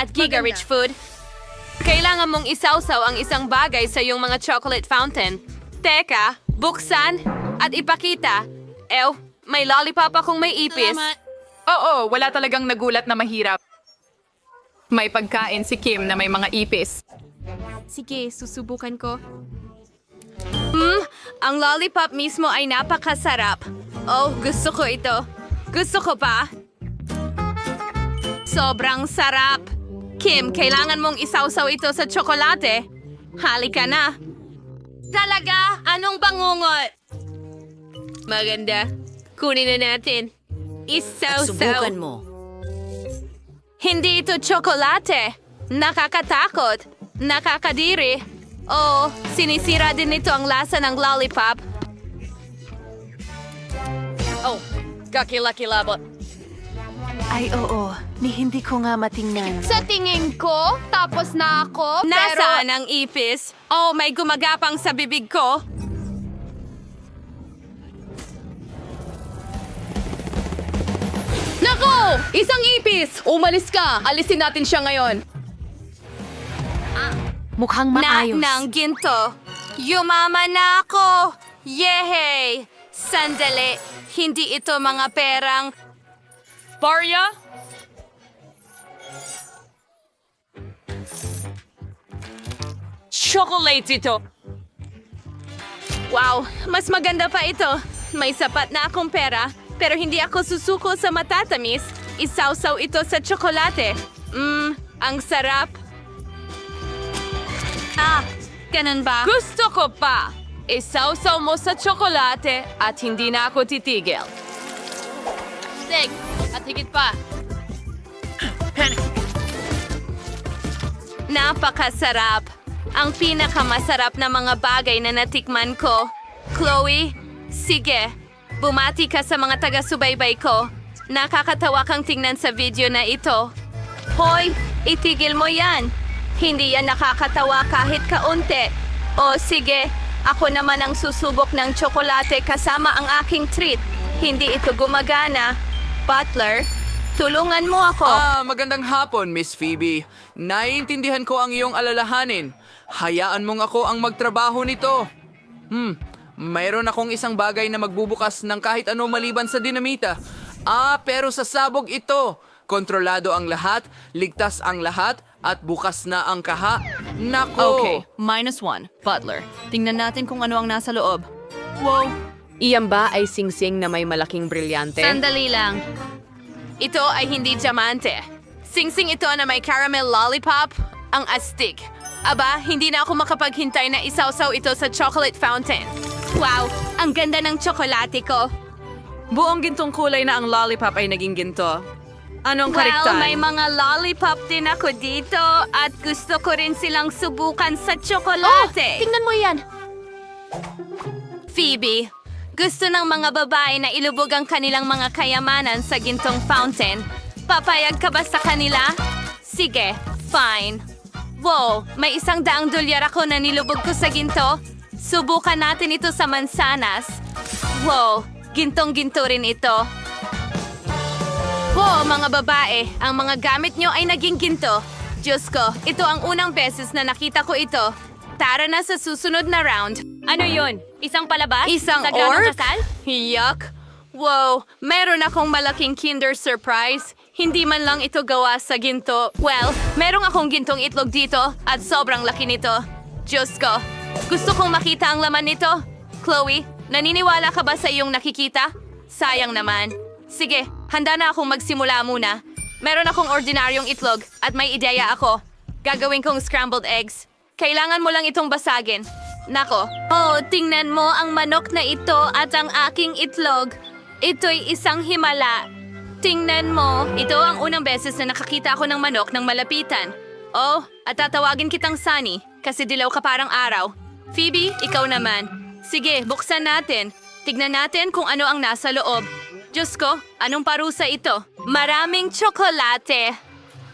at giga-rich food. Kailangan mong isawsaw ang isang bagay sa iyong mga chocolate fountain. Teka, buksan at ipakita. May lollipop akong may ipis. Oo, wala talagang nagulat na mahirap. May pagkain si Kim na may mga ipis. Sige, susubukan ko. Ang lollipop mismo ay napakasarap. Oh, gusto ko ito. Gusto ko pa. Sobrang sarap. Kim, kailangan mong isawsaw ito sa tsokolate. Halika na. Talaga? Anong bangungot? Maganda. Kunin na natin. Isawsaw. Subukan mo. Hindi ito tsokolate. Nakakatakot. Nakakadiri. Oh, sinisira din nito ang lasa ng lollipop. Oh, kakilakilabot. Ay oo, ni hindi ko nga matingnan. Sa tingin ko, tapos na ako, Nasaan ang ipis? Oh, may gumagapang sa bibig ko. Nako! Isang ipis! Umalis ka! Alisin natin siya ngayon. Mukhang maayos. Ng ginto. Yumaman na ako! Yehey! Sandali, hindi ito mga perang... Barya? Chocolate ito! Wow, mas maganda pa ito. May sapat na akong pera, pero hindi ako susuko sa matatamis. Isawsaw ito sa tsokolate. Ang sarap. Ganun ba? Gusto ko pa! Isawsaw mo sa tsokolate at hindi na ako titigil. Sig, at higit pa. Napakasarap. Ang pinakamasarap na mga bagay na natikman ko. Chloe, sige, bumati ka sa mga taga-subaybay ko. Nakakatawa kang tingnan sa video na ito. Hoy, itigil mo yan. Hindi yan nakakatawa kahit kaunti. O sige, ako naman ang susubok ng tsokolate kasama ang aking treat. Hindi ito gumagana. Butler, tulungan mo ako. Magandang hapon, Miss Phoebe. Naiintindihan ko ang iyong alalahanin. Hayaan mong ako ang magtrabaho nito. Mayroon akong isang bagay na magbubukas ng kahit ano maliban sa dinamita. Pero sa sabog ito. Kontrolado ang lahat, ligtas ang lahat, at bukas na ang kaha. Nako! Okay, -1. Butler, tingnan natin kung ano ang nasa loob. Wow, Iyan ba ay singsing na may malaking brilyante? sandali lang. Ito ay hindi diamante. Singsing ito na may caramel lollipop, ang astig. Aba, hindi na ako makapaghintay na isawsaw ito sa chocolate fountain. Wow, ang ganda ng tsokolate ko. Buong gintong kulay na ang lollipop ay naging ginto. Anong Well, karektan? may mga lollipop din ako dito at gusto ko rin silang subukan sa tsokolate. Tingnan mo yan. Phoebe, gusto ng mga babae na ilubog ang kanilang mga kayamanan sa gintong fountain. Papayag ka ba sa kanila? Sige, fine. Wow, may $100 ako na nilubog ko sa ginto. Subukan natin ito sa mansanas. Wow, gintong-ginto rin ito. Wow, mga babae, ang mga gamit nyo ay naging ginto. Diyos ko, ito ang unang beses na nakita ko ito. Tara na sa susunod na round. Ano yun? Isang palabas? Isang Sagradong orc? Yuck! Wow, meron akong malaking Kinder Surprise. Hindi man lang ito gawa sa ginto. Well, meron akong gintong itlog dito at sobrang laki nito. Diyos ko, gusto kong makita ang laman nito. Chloe, naniniwala ka ba sa iyong nakikita? Sayang naman. Sige, handa na akong magsimula muna. Meron akong ordinaryong itlog at may ideya ako. Gagawin kong scrambled eggs. Kailangan mo lang itong basagin. Nako. Oh, tingnan mo ang manok na ito at ang aking itlog. Ito'y isang himala. Tingnan mo, ito ang unang beses na nakakita ako ng manok ng malapitan. Oh, at tatawagin kitang Sunny kasi dilaw ka parang araw. Phoebe, ikaw naman. Sige, buksan natin. Tignan natin kung ano ang nasa loob. Diyos ko, anong parusa ito? Maraming tsokolate.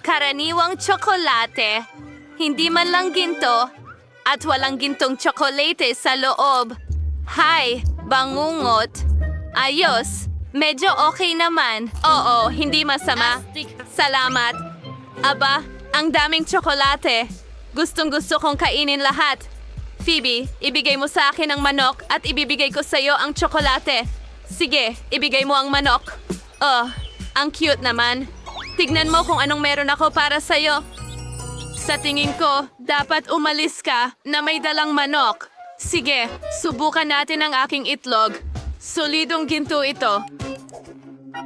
Karaniwang tsokolate. Hindi man lang ginto. At walang gintong tsokolate sa loob. Hay, bangungot. Ayos. Medyo okay naman. Oo, hindi masama. Salamat. Aba, Ang daming tsokolate. Gustong gusto kong kainin lahat. Phoebe, ibigay mo sa akin ang manok at ibibigay ko sa iyo ang tsokolate. Sige, ibigay mo ang manok. Oh, ang cute naman. Tignan mo kung anong meron ako para sa iyo. Sa tingin ko, dapat umalis ka na may dalang manok. Sige, subukan natin ang aking itlog. Solidong ginto ito.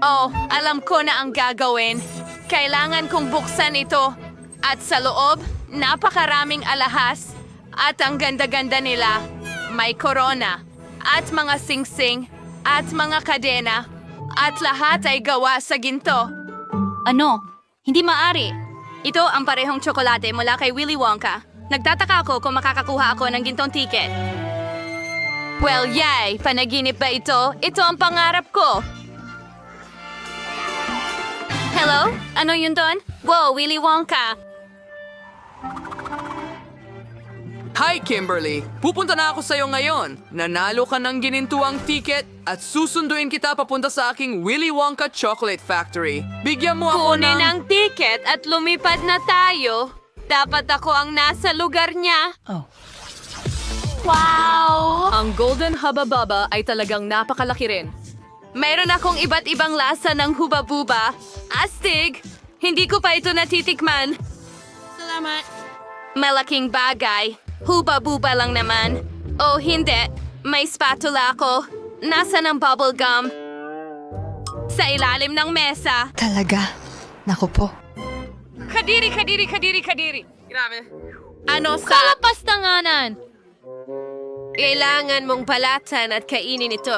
Oh, alam ko na ang gagawin. Kailangan kong buksan ito. At sa loob, napakaraming alahas. At ang ganda-ganda nila. May korona. At mga singsing. At mga kadena. At lahat ay gawa sa ginto. Ano? Hindi maaari. Ito ang parehong tsokolate mula kay Willy Wonka. Nagtataka ako kung makakakuha ako ng gintong ticket. Well, yay! Panaginip ba ito? Ito ang pangarap ko. Hello? Ano yun doon? Wow, Willy Wonka. Hi, Kimberly! Pupunta na ako sa'yo ngayon. Nanalo ka ng ginintuang ticket at susunduin kita papunta sa aking Willy Wonka Chocolate Factory. Bigyan mo ako Kunin ng... ang ticket at lumipad na tayo. Dapat ako ang nasa lugar niya. Wow! Ang Golden Hubba Bubba ay talagang napakalaki rin. Mayroon akong iba't ibang lasa ng huba-buba. Astig! Hindi ko pa ito natitikman. Salamat. Malaking bagay. Huba-buba lang naman. Oh, hindi. May spatula ako. Nasaan ang bubble gum? Sa ilalim ng mesa. Talaga? Naku po. Kadiri! Grabe. Ano sa... Kalapastanganan! Kailangan mong balatan at kainin ito.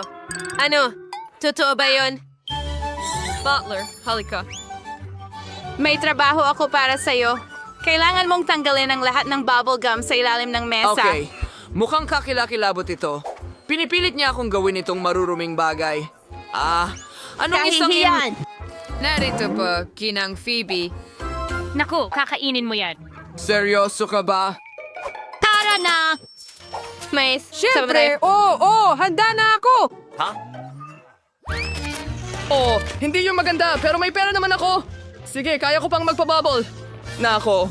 Ano? Totoo ba yun? Butler, halika. May trabaho ako para sa'yo. Kailangan mong tanggalin ang lahat ng bubble gum sa ilalim ng mesa. Okay, mukhang kakilakilabot ito. Pinipilit niya akong gawin itong maruruming bagay. Anong isang... Narito po, Kinang Phoebe. Naku, kakainin mo yan. Seryoso ka ba? Tara na! Mais, Siyempre! Handa na ako! Oh, hindi yung maganda, pero may pera naman ako. Sige, kaya ko pang magpabubble. Nako.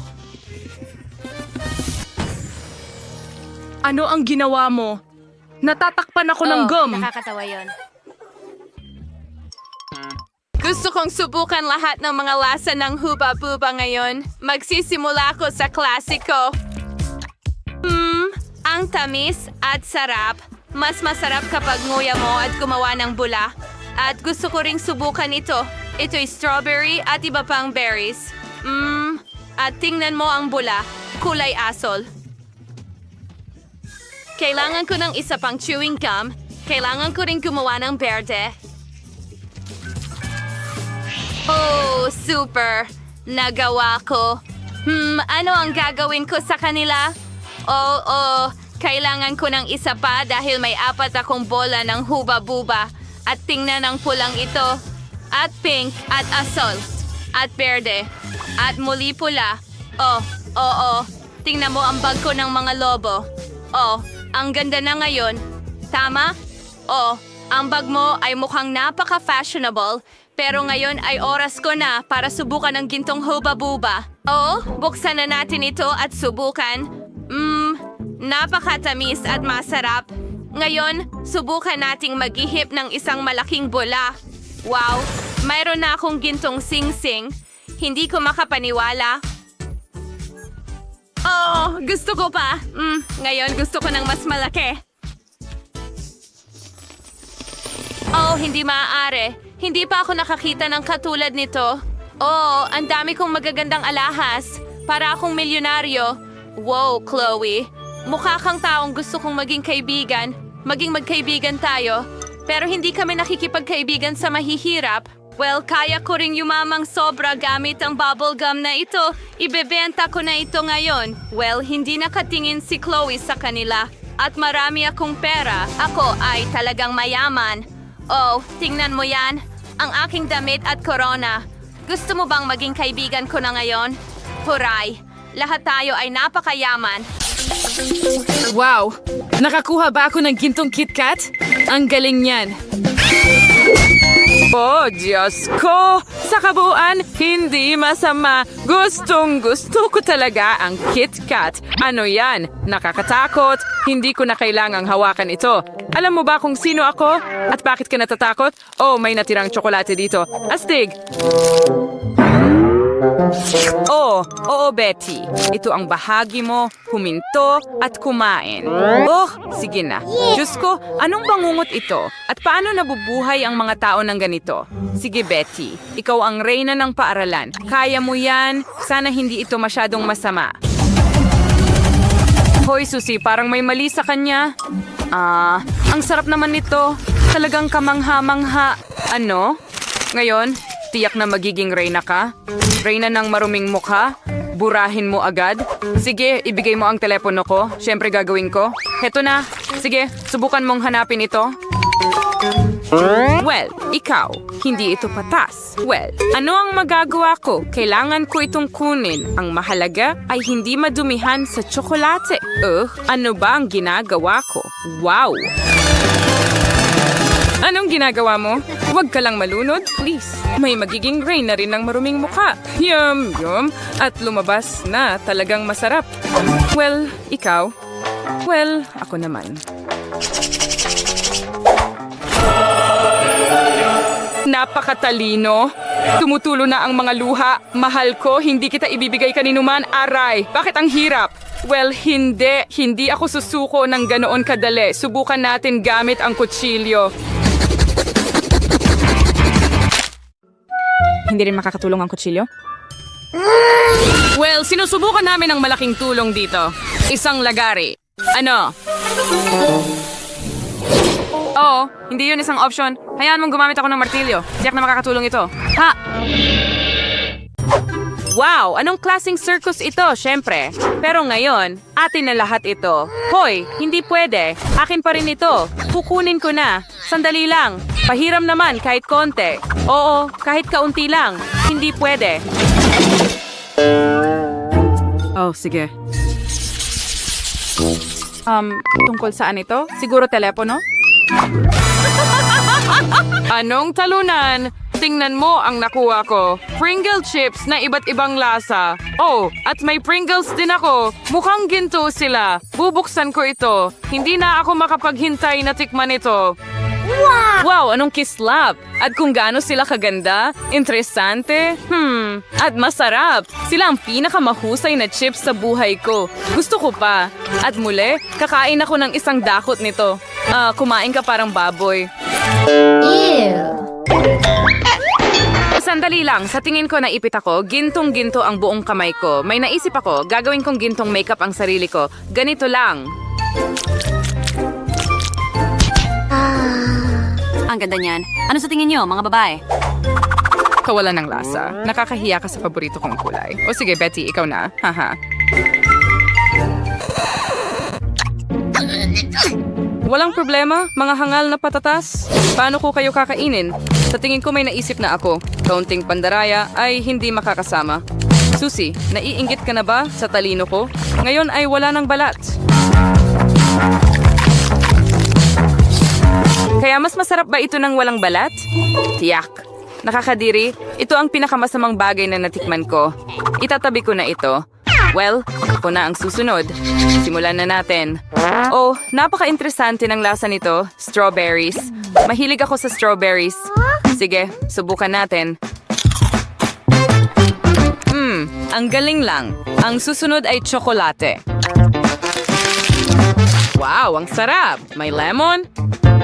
Ano ang ginawa mo? Natatakpan ako ng gum. Nakakatawa yon. Gusto kong subukan lahat ng mga lasa ng huba-buba ngayon. Magsisimula ako sa klasiko. Ang tamis at sarap. Mas masarap kapag nguya mo at gumawa ng bula. At gusto ko ring subukan ito. Ito'y strawberry at iba pang berries. At tingnan mo ang bula. Kulay asol. Kailangan ko ng isa pang chewing gum. Kailangan ko ring gumawa ng berde. Oh, super! Nagawa ko. Ano ang gagawin ko sa kanila? Kailangan ko ng isa pa dahil may 4 akong bola ng huba-buba. At tingnan ang pulang ito. At pink, at asol, at berde, at muli pula. Tingnan mo ang bag ko ng mga lobo. Ang ganda na ngayon. Tama? Ang bag mo ay mukhang napaka-fashionable. Pero ngayon ay oras ko na para subukan ang gintong huba-buba. Buksan na natin ito at subukan. Napakatamis at masarap. Ngayon, subukan nating maghihip ng isang malaking bola. Wow, mayroon na akong gintong sing-sing. Hindi ko makapaniwala. Gusto ko pa. Ngayon gusto ko ng mas malaki. Hindi maaari. Hindi pa ako nakakita ng katulad nito. Ang dami kong magagandang alahas. Para akong milyonaryo. Wow, Chloe. Mukha kang taong gusto kong maging kaibigan. Maging magkaibigan tayo. Pero hindi kami nakikipagkaibigan sa mahihirap. Well, kaya ko ring yumamang sobra gamit ang bubble gum na ito. Ibebenta ko na ito ngayon. Well, hindi nakatingin si Chloe sa kanila. At marami akong pera. Ako ay talagang mayaman. Tingnan mo yan. Ang aking damit at corona. Gusto mo bang maging kaibigan ko na ngayon? Huray! Lahat tayo ay napakayaman. Wow! Nakakuha ba ako ng gintong KitKat? Ang galing niyan. Oh, Diyos ko! Sa kabuuan, hindi masama. Gustong-gusto ko talaga ang KitKat. Ano yan? Nakakatakot. Hindi ko na kailangang hawakan ito. Alam mo ba kung sino ako? At bakit ka natatakot? Oh, may natirang tsokolate dito. Astig! Oh, oo Betty. Ito ang bahagi mo, huminto at kumain. Oh, sige na. Diyos ko, anong bangungot ito? At paano nabubuhay ang mga tao ng ganito? Sige Betty, ikaw ang reyna ng paaralan. Kaya mo yan. Sana hindi ito masyadong masama. Hoy Susie, parang may mali sa kanya. Ang sarap naman nito. Talagang kamangha-mangha. Ano? Ngayon, tiyak na magiging reyna ka? Reyna ng maruming mukha? Burahin mo agad? Sige, ibigay mo ang telepono ko. Siyempre gagawin ko. Heto na. Sige, subukan mong hanapin ito. Well, ikaw, hindi ito patas. Well, ano ang magagawa ko? Kailangan ko itong kunin. Ang mahalaga ay hindi madumihan sa tsokolate. Ano ba ang ginagawa ko? Wow! Anong ginagawa mo? Huwag ka lang malunod, please. May magiging reyna rin ng maruming mukha. Yum, yum. At lumabas na talagang masarap. Well, ikaw? Well, ako naman. Napakatalino. Tumutulo na ang mga luha. Mahal ko, hindi kita ibibigay kaninuman. Aray, bakit ang hirap? Well, hindi. Hindi ako susuko ng ganoon kadali. Subukan natin gamit ang kutsilyo. Hindi rin makakatulong ang kutsilyo? Well, sinusubukan namin ang malaking tulong dito. Isang lagari. Ano? Oo, hindi yun isang option. Hayaan mong gumamit ako ng martilyo. Tiyak na makakatulong ito. Ha! Wow! Anong klaseng circus ito, syempre. Pero ngayon, atin na lahat ito. Hoy, hindi pwede. Akin pa rin ito. Kukunin ko na. Sandali lang. Pahiram naman kahit konti. Oo, kahit kaunti lang. Hindi pwede. Oh, sige. Tungkol saan ito? Siguro telepono? Anong talunan? Tingnan mo ang nakuha ko. Pringle chips na iba't ibang lasa. Oh, at may Pringles din ako. Mukhang ginto sila. Bubuksan ko ito. Hindi na ako makapaghintay na tikman ito. Wow, anong kislap! At kung gaano sila kaganda, interesante, at masarap. Sila ang pinakamahusay na chips sa buhay ko. Gusto ko pa. At muli, kakain ako ng isang dakot nito. Kumain ka parang baboy. Sandali lang, sa tingin ko naipit ako, gintong-ginto ang buong kamay ko. May naisip ako, gagawin kong gintong makeup ang sarili ko. Ganito lang. Ang ganda niyan. Ano sa tingin niyo, mga babae? Kawalan ng lasa. Nakakahiya ka sa paborito kong kulay. O sige, Betty, ikaw na. Haha. Walang problema, mga hangal na patatas. Paano ko kayo kakainin? Sa tingin ko may naisip na ako. Kaunting pandaraya ay hindi makakasama. Susie, naiinggit ka na ba sa talino ko? Ngayon ay wala ng balat. Kaya mas masarap ba ito ng walang balat? Tiyak. Nakakadiri, ito ang pinakamasamang bagay na natikman ko. Itatabi ko na ito. Well, ako na ang susunod. Simulan na natin. Oh, napaka-interesante ng lasa nito. Strawberries. Mahilig ako sa strawberries. Sige, subukan natin. Ang galing lang. Ang susunod ay tsokolate. Wow, ang sarap. May lemon?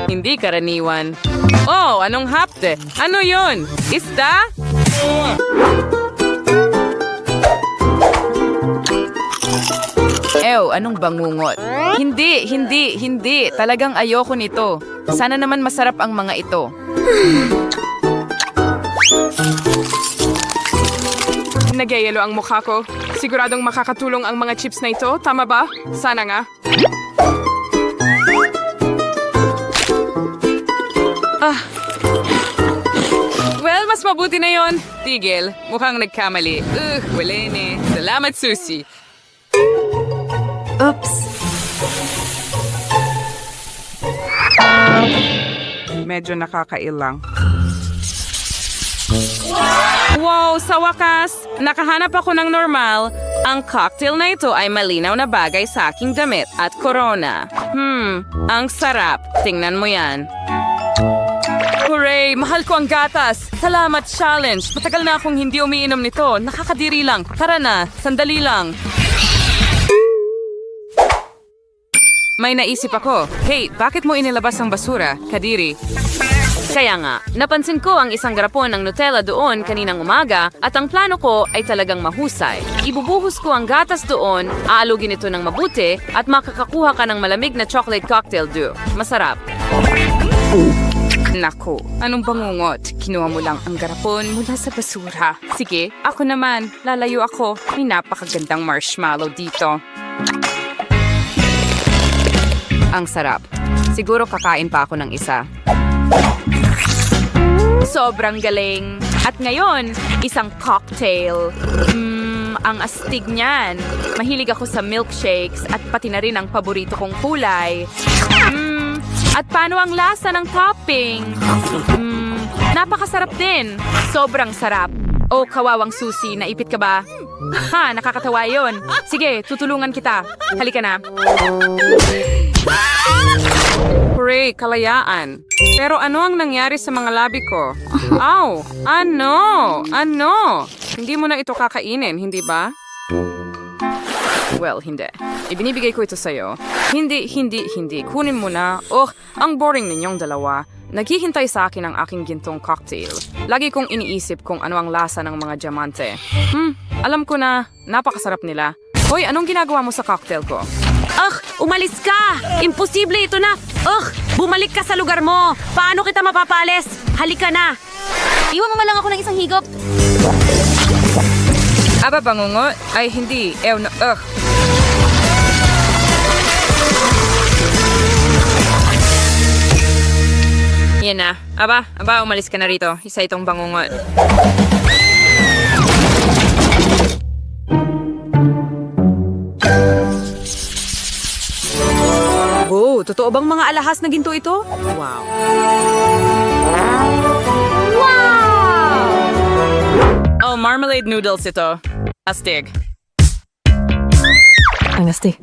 Hindi karaniwan. Oh, anong hapde? Ano yon? Isda? Ew, anong bangungot? Hindi. Talagang ayoko nito. Sana naman masarap ang mga ito. Nagyayelo ang mukha ko. Siguradong makakatulong ang mga chips na ito. Tama ba? Sana nga. Well, mas mabuti na yon. Tigil, mukhang nagkamali. Wala ne. Salamat, Susie. Oops. Medyo nakakailang. Wow, sa wakas, nakahanap ako ng normal. Ang cocktail na ito ay malinaw na bagay sa aking damit at corona. Ang sarap. Tingnan mo yan. Hooray! Mahal ko ang gatas! Salamat, challenge! Matagal na akong hindi umiinom nito. Nakakadiri lang. Tara na, sandali lang. May naisip ako. Hey, bakit mo inilabas ang basura, Kadiri? Kaya nga, napansin ko ang isang garapon ng Nutella doon kaninang umaga at ang plano ko ay talagang mahusay. Ibubuhos ko ang gatas doon, aalugin ito ng mabuti at makakakuha ka ng malamig na chocolate cocktail dew. Masarap. Naku, anong bangungot? Kinuha mo lang ang garapon mula sa basura. Sige, ako naman. Lalayo ako. May napakagandang marshmallow dito. Ang sarap. Siguro kakain pa ako ng isa. Sobrang galing. At ngayon, isang cocktail. Ang astig niyan. Mahilig ako sa milkshakes at pati na rin ang paborito kong kulay. At paano ang lasa ng topping? Napakasarap din. Sobrang sarap. Oh, kawawang susi, naipit ka ba? Ha, nakakatawa yun. Sige, tutulungan kita. Halika na. Hooray, kalayaan. Pero ano ang nangyari sa mga labi ko? Aw, ano? Ano? Hindi mo na ito kakainin, hindi ba? Well, hindi. Ibinibigay ko ito sa'yo. Hindi. Kunin mo na. Oh, ang boring ninyong dalawa. Naghihintay sa akin ang aking gintong cocktail. Lagi kong iniisip kung ano ang lasa ng mga diamante. Alam ko na, napakasarap nila. Hoy, anong ginagawa mo sa cocktail ko? Umalis ka! Imposible ito na! Bumalik ka sa lugar mo! Paano kita mapapalis? Halika na! Iwan mo man lang ako ng isang higop. Aba, bangungot? Ay, hindi. Yan na. Aba, umalis ka na rito. Isa itong bangungot. Oh, totoo bang mga alahas na ginto ito? Wow. Oh, marmalade noodles ito. Astig. Ang astig.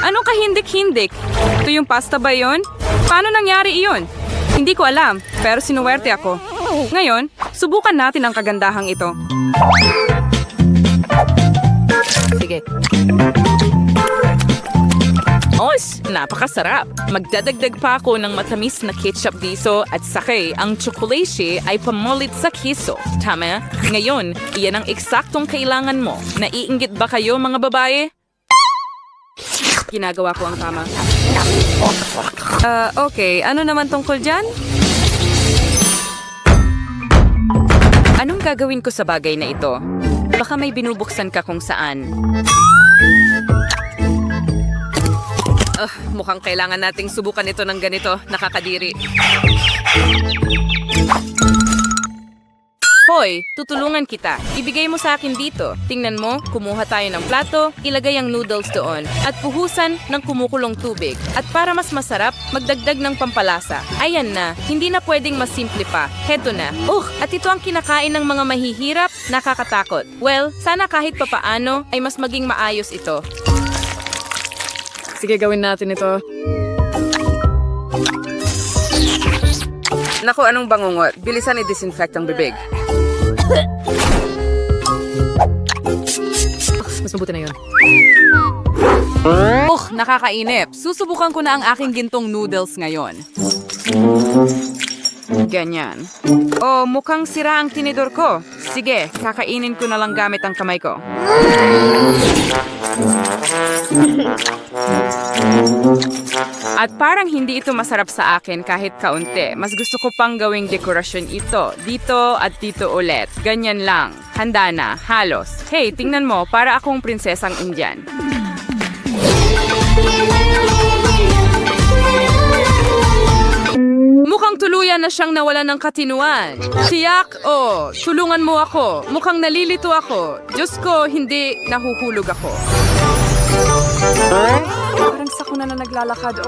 Anong kahindik-hindik? Ito yung pasta ba yon? Paano nangyari iyon? Hindi ko alam, pero sinuwerte ako. Ngayon, subukan natin ang kagandahang ito. Sige. Napakasarap. Magdadagdag pa ako ng matamis na ketchup dito at sakay ang tsokolate ay pamulit sa keso. Tama? Ngayon, iyan ang eksaktong kailangan mo. Naiinggit ba kayo mga babae? Ginagawa ko ang tama. Okay. Ano naman tungkol dyan? Anong gagawin ko sa bagay na ito? Baka may binubuksan ka kung saan. Mukhang kailangan nating subukan ito ng ganito. Nakakadiri. Hoy, tutulungan kita. Ibigay mo sa akin dito. Tingnan mo, kumuha tayo ng plato, ilagay ang noodles doon, at puhusan ng kumukulong tubig. At para mas masarap, magdagdag ng pampalasa. Ayan na, hindi na pwedeng mas simple pa. Heto na. At ito ang kinakain ng mga mahihirap, nakakatakot. Well, sana kahit papaano ay mas maging maayos ito. Sige, gawin natin ito. Naku, anong bangungot? Bilisan i-disinfect ang bibig. Mas mabuti na yun. Nakakainip. Susubukan ko na ang aking gintong noodles ngayon. Ganyan. Mukhang sira ang tinidor ko. Sige, kakainin ko na lang gamit ang kamay ko. At parang hindi ito masarap sa akin kahit kaunti. Mas gusto ko pang gawing dekorasyon ito. Dito at dito ulit. Ganyan lang. Handa na. Halos. Hey, tingnan mo. Para akong prinsesang Indian. Mukhang tuluyan na siyang nawalan ng katinuan. Tiyak, tulungan mo ako. Mukhang nalilito ako. Diyos ko, hindi nahuhulog ako. Parang sakuna na naglalakad,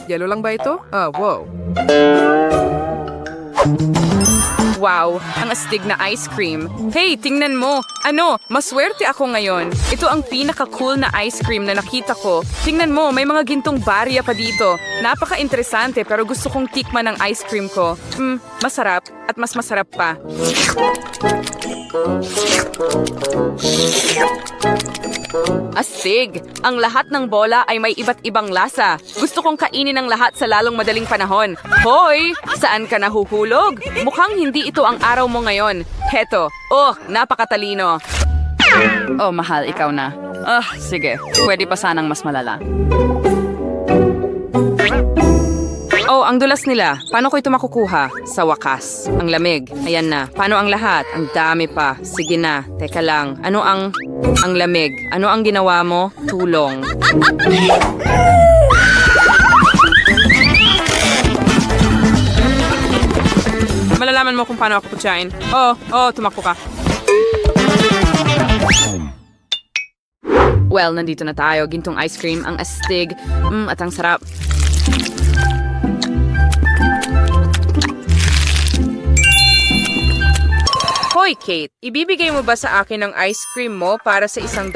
Yelo lang ba ito? Ah, wow. Wow, ang astig na ice cream. Hey, tingnan mo. Ano, maswerte ako ngayon. Ito ang pinaka-cool na ice cream na nakita ko. Tingnan mo, may mga gintong barya pa dito. Napaka-interesante pero gusto kong tikman ang ice cream ko. Masarap at mas masarap pa. Astig! Ang lahat ng bola ay may iba't ibang lasa. Gusto kong kainin ang lahat sa lalong madaling panahon. Hoy! Saan ka nahuhulog? Mukhang hindi ito ang araw mo ngayon. Heto. Oh, napakatalino. Oh, mahal, ikaw na. Sige. Pwede pa sanang mas malala. Oh, ang dulas nila. Paano ko ito makukuha? Sa wakas. Ang lamig. Ayan na. Paano ang lahat? Ang dami pa. Sige na. Teka lang. Ano ang lamig? Ano ang ginawa mo? Tulong. Malalaman mo kung paano ako putsain. Tumakbo ka. Well, nandito na tayo. Gintong ice cream. Ang astig. At ang sarap. Hoy, Kate, ibibigay mo ba sa akin ang ice cream mo para sa $100?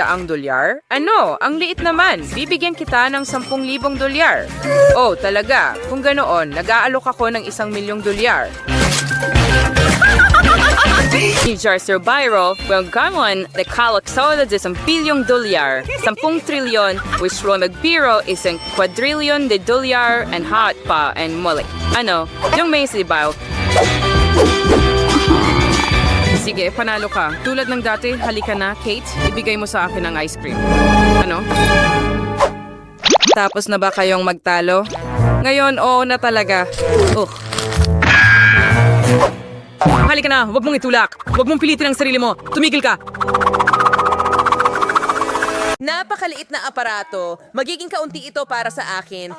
Ano? Ang liit naman. Bibigyan kita ng $10,000. Oh, talaga? Kung ganoon, nag-aalok ako ng $1,000,000. New Jersey Viral, well, ganon, nakalaksola de $1,000,000,000. 10 trilyon, which will magbiro isang quadrillion de dolyar and hot pa and muli. Ano? Yung may sibaw. Sige, panalo ka. Tulad ng dati, halika na, Kate. Ibigay mo sa akin ang ice cream. Ano? Tapos na ba kayong magtalo? Ngayon, oo na talaga. Halika na, huwag mong itulak. Huwag mong pilitin ang sarili mo. Tumigil ka. Napakaliit na aparato. Magiging kaunti ito para sa akin.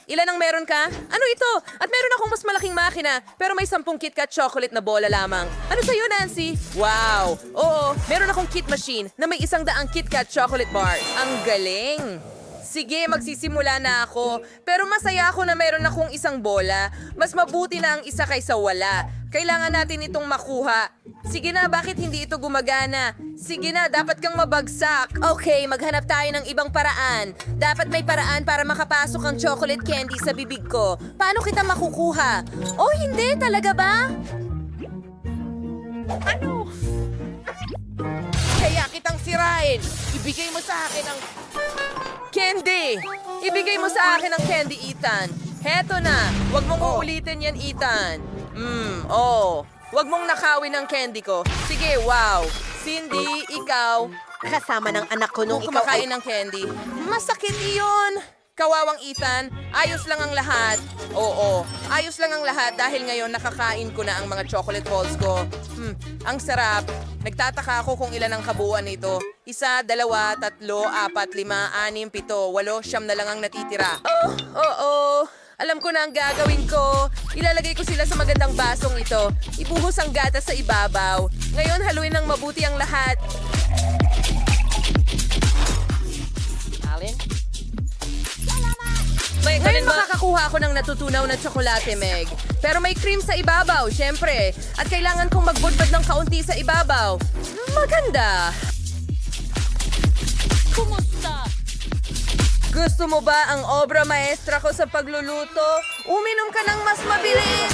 Ilan ang meron ka? Ano ito? At meron akong mas malaking makina, pero may 10 KitKat chocolate na bola lamang. Ano sa'yo, Nancy? Wow! Oo, meron akong Kit Machine na may 100 KitKat chocolate bars. Ang galing! Sige, magsisimula na ako. Pero masaya ako na meron akong isang bola. Mas mabuti na ang isa kaysa wala. Kailangan natin itong makuha. Sige na, bakit hindi ito gumagana? Sige na, dapat kang mabagsak. Okay, maghanap tayo ng ibang paraan. Dapat may paraan para makapasok ang chocolate candy sa bibig ko. Paano kita makukuha? Oh, hindi, talaga ba? Ano? Kaya kitang sirain. Ibigay mo sa akin ang... Candy! Ibigay mo sa akin ang candy, Ethan. Heto na. Huwag mong uulitin yan, Ethan. Huwag mong nakawin ang candy ko. Sige, wow. Cindy, ikaw. Kasama ng anak ko nung kumakain ng candy. Masakit iyon. Kawawang Ethan, ayos lang ang lahat. Oo, ayos lang ang lahat dahil ngayon nakakain ko na ang mga chocolate balls ko. Ang sarap. Nagtataka ako kung ilan ang kabuuan nito. 1, 2, 3, 4, 5, 6, 7, 8, 9 na lang ang natitira. Oo. Alam ko na ang gagawin ko. Ilalagay ko sila sa magandang basong ito. Ibuhos ang gatas sa ibabaw. Ngayon, haluin ng mabuti ang lahat. Ngayon makakakuha ako ng natutunaw na tsokolate, Meg. Pero may cream sa ibabaw, syempre. At kailangan kong magbudbad ng kaunti sa ibabaw. Maganda. Kumusta? Gusto mo ba ang obra maestra ko sa pagluluto? Uminom ka ng mas mabilis.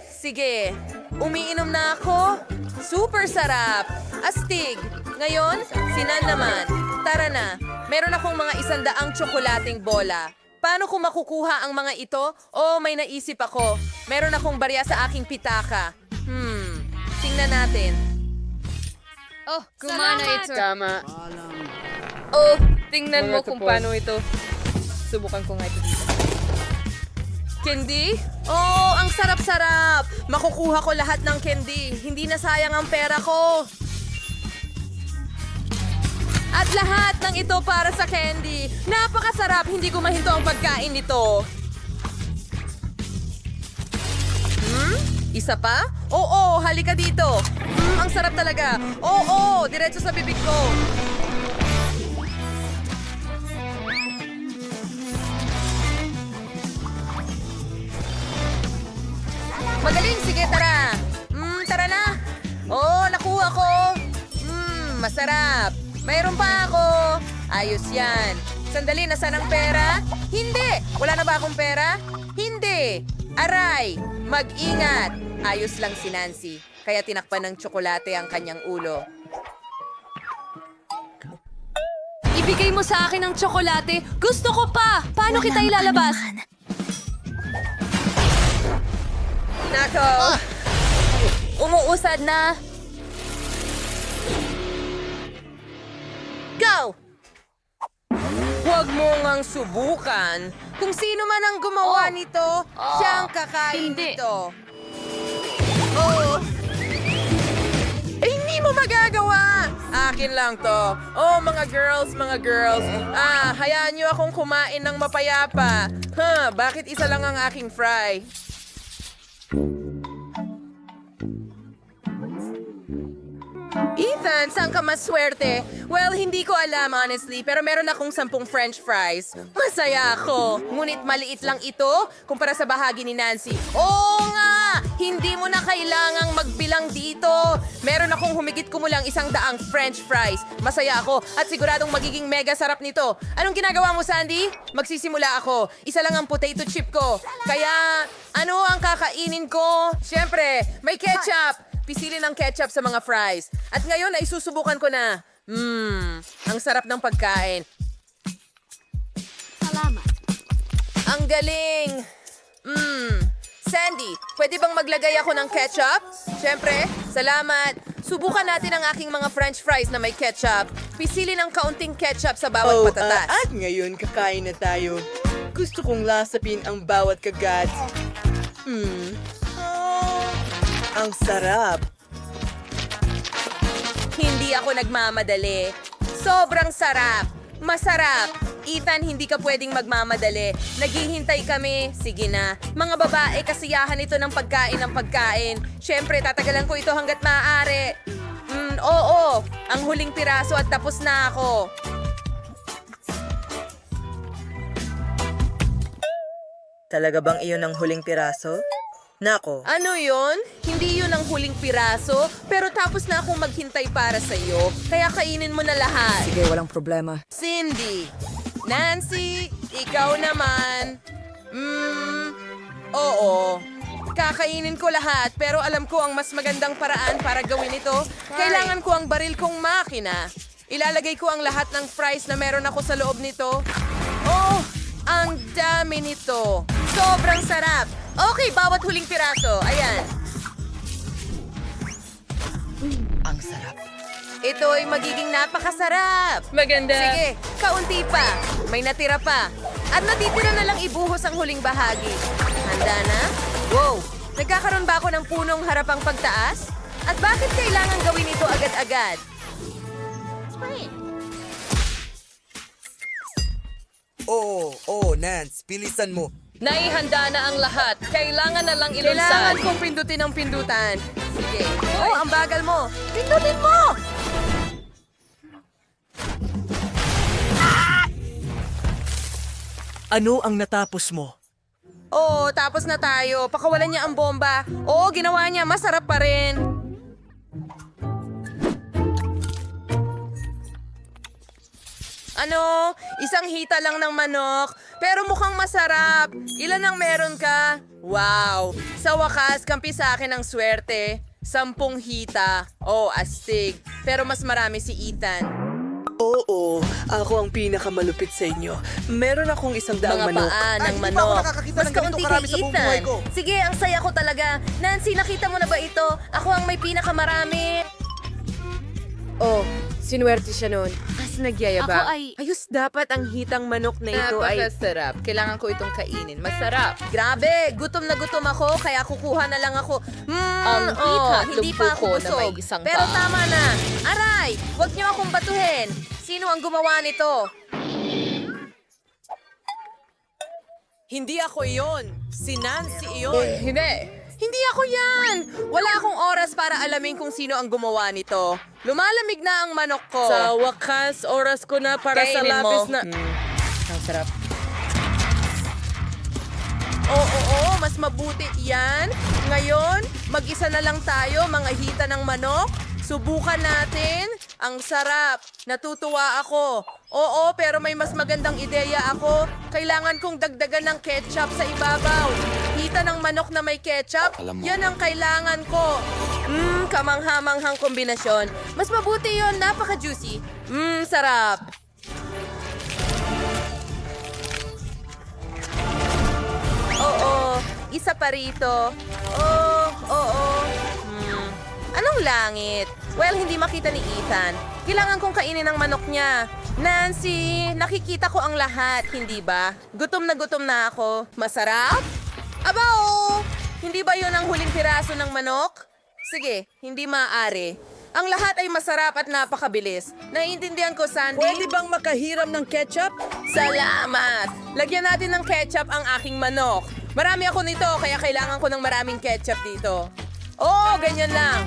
Sige. Umiinom na ako. Super sarap. Astig. Ngayon, sinan naman. Tara na. Meron akong mga 100 tsokolating bola. Paano ko makukuha ang mga ito? May naisip ako. Meron akong barya sa aking pitaka. Tingnan natin. Gumana ito. Tama. Tingnan mo kung paano ito. Subukan ko nga ito dito. Candy? Ang sarap-sarap! Makukuha ko lahat ng candy. Hindi na sayang ang pera ko. At lahat ng ito para sa candy. Napakasarap! Hindi ko mahinto ang pagkain nito. Isa pa? Oo, halika dito. Ang sarap talaga. Oo, diretso sa bibig ko. sarap. Mayroon pa ako. Ayos yan. Sandali, nasaan ang pera? Hindi! Wala na ba akong pera? Hindi! Aray! Mag-ingat! Ayos lang si Nancy. Kaya tinakpan ng tsokolate ang kanyang ulo. Ibigay mo sa akin ang tsokolate. Gusto ko pa! Paano kita ilalabas? Nako! Umuusad na! Go! Huwag mo ngang subukan. Kung sino man ang gumawa nito, siya ang kakain Hindi. nito. Oh! Eh, hindi mo magagawa! Akin lang to. Oh, mga girls, hayaan niyo akong kumain ng mapayapa. Bakit isa lang ang aking fry? Ethan, saan ka maswerte? Well, hindi ko alam honestly, pero meron akong 10 french fries. Masaya ako. Ngunit maliit lang ito kumpara sa bahagi ni Nancy. Oo nga! Hindi mo na kailangang magbilang dito. Meron akong humigit kumulang 100 french fries. Masaya ako at siguradong magiging mega sarap nito. Anong ginagawa mo, Sandy? Magsisimula ako. Isa lang ang potato chip ko. Kaya, ano ang kakainin ko? Siyempre, may ketchup. Pisilin ang ketchup sa mga fries. At ngayon ay susubukan ko na. Ang sarap ng pagkain. Salamat. Ang galing! Sandy, pwede bang maglagay ako ng ketchup? Siyempre, salamat. Subukan natin ang aking mga french fries na may ketchup. Pisilin ang kaunting ketchup sa bawat patatas. At ngayon, kakain na tayo. Gusto kong lasapin ang bawat kagat. Ang sarap. Hindi ako nagmamadali. Sobrang sarap. Masarap. Ethan, hindi ka pwedeng magmamadali. Naghihintay kami. Sige na. Mga babae, kasiyahan ito ng pagkain. Siyempre, tatagalan ko ito hanggat maaari. Oo. Ang huling piraso at tapos na ako. Talaga bang iyon ang huling piraso? Nako, Ano yon? Hindi yun ang huling piraso, pero tapos na akong maghintay para sa'yo. Kaya kainin mo na lahat. Sige, walang problema. Cindy, Nancy, ikaw naman. Oo. Kakainin ko lahat, pero alam ko ang mas magandang paraan para gawin ito. Kailangan ko ang baril kong makina. Ilalagay ko ang lahat ng fries na meron ako sa loob nito. Oh, ang dami nito. Sobrang sarap. Okay, bawat huling piraso. Ayan. ang sarap. Ito ay magiging napakasarap. Maganda. Sige, kaunti pa. May natira pa. At natitira na lang ibuhos ang huling bahagi. Handa na? Wow! Nagkakaroon ba ako ng punong harapang pagtaas? At bakit kailangan gawin ito agad-agad? Oo, Nance, bilisan mo. Naihanda na ang lahat. Kailangan na lang ilunsan. Kailangan kong pindutin ang pindutan. Sige. Oh, ang bagal mo. Pindutin mo! Ano ang natapos mo? Oh, tapos na tayo. Pakawalan niya ang bomba. Oo, ginawa niya. Masarap pa rin. Ano? Isang hita lang ng manok. Pero mukhang masarap. Ilan ang meron ka? Wow! Sa wakas, kampi sa akin ang swerte. 10 hita. Oh, astig. Pero mas marami si Ethan. Oo, ako ang pinakamalupit sa inyo. Meron akong 100 Mga manok. paa ng manok. Mas kaunti kay Ethan. Sige, ang saya ko talaga. Nancy, nakita mo na ba ito? Ako ang may pinakamarami. Oh, sinuwerte siya nun. Ako ay... Ayos dapat ang hitang manok na ito ay... Napakasarap. Kailangan ko itong kainin. Masarap. Grabe, gutom na gutom ako, kaya kukuha na lang ako. Hindi pa ako busog. Pero tama na. Aray, huwag niyo akong batuhin. Sino ang gumawa nito? Hindi ako iyon. Si Nancy iyon. Hindi ako yan! Wala akong oras para alamin kung sino ang gumawa nito. Lumalamig na ang manok ko. Sa wakas, oras ko na para sa Kainin lapis mo. na... Ang sarap. Oo, mas mabuti yan. Ngayon, mag-isa na lang tayo, mga hita ng manok. Subukan natin. Ang sarap. Natutuwa ako. Oo, pero may mas magandang ideya ako. Kailangan kong dagdagan ng ketchup sa ibabaw. Hita ng manok na may ketchup? Yan ang kailangan ko. Kamanghamanghang kombinasyon. Mas mabuti yon, napaka-juicy. Sarap. Oo, isa pa rito. Oo. Anong langit? Well, hindi makita ni Ethan. Kailangan kong kainin ang manok niya. Nancy, nakikita ko ang lahat, hindi ba? Gutom na ako. Masarap? Aba, oo. Hindi ba yon ang huling piraso ng manok? Sige, hindi maaari. Ang lahat ay masarap at napakabilis. Naiintindihan ko, Sandy. Pwede bang makahiram ng ketchup? Salamat! Lagyan natin ng ketchup ang aking manok. Marami ako nito, kaya kailangan ko ng maraming ketchup dito. Oo, ganyan lang.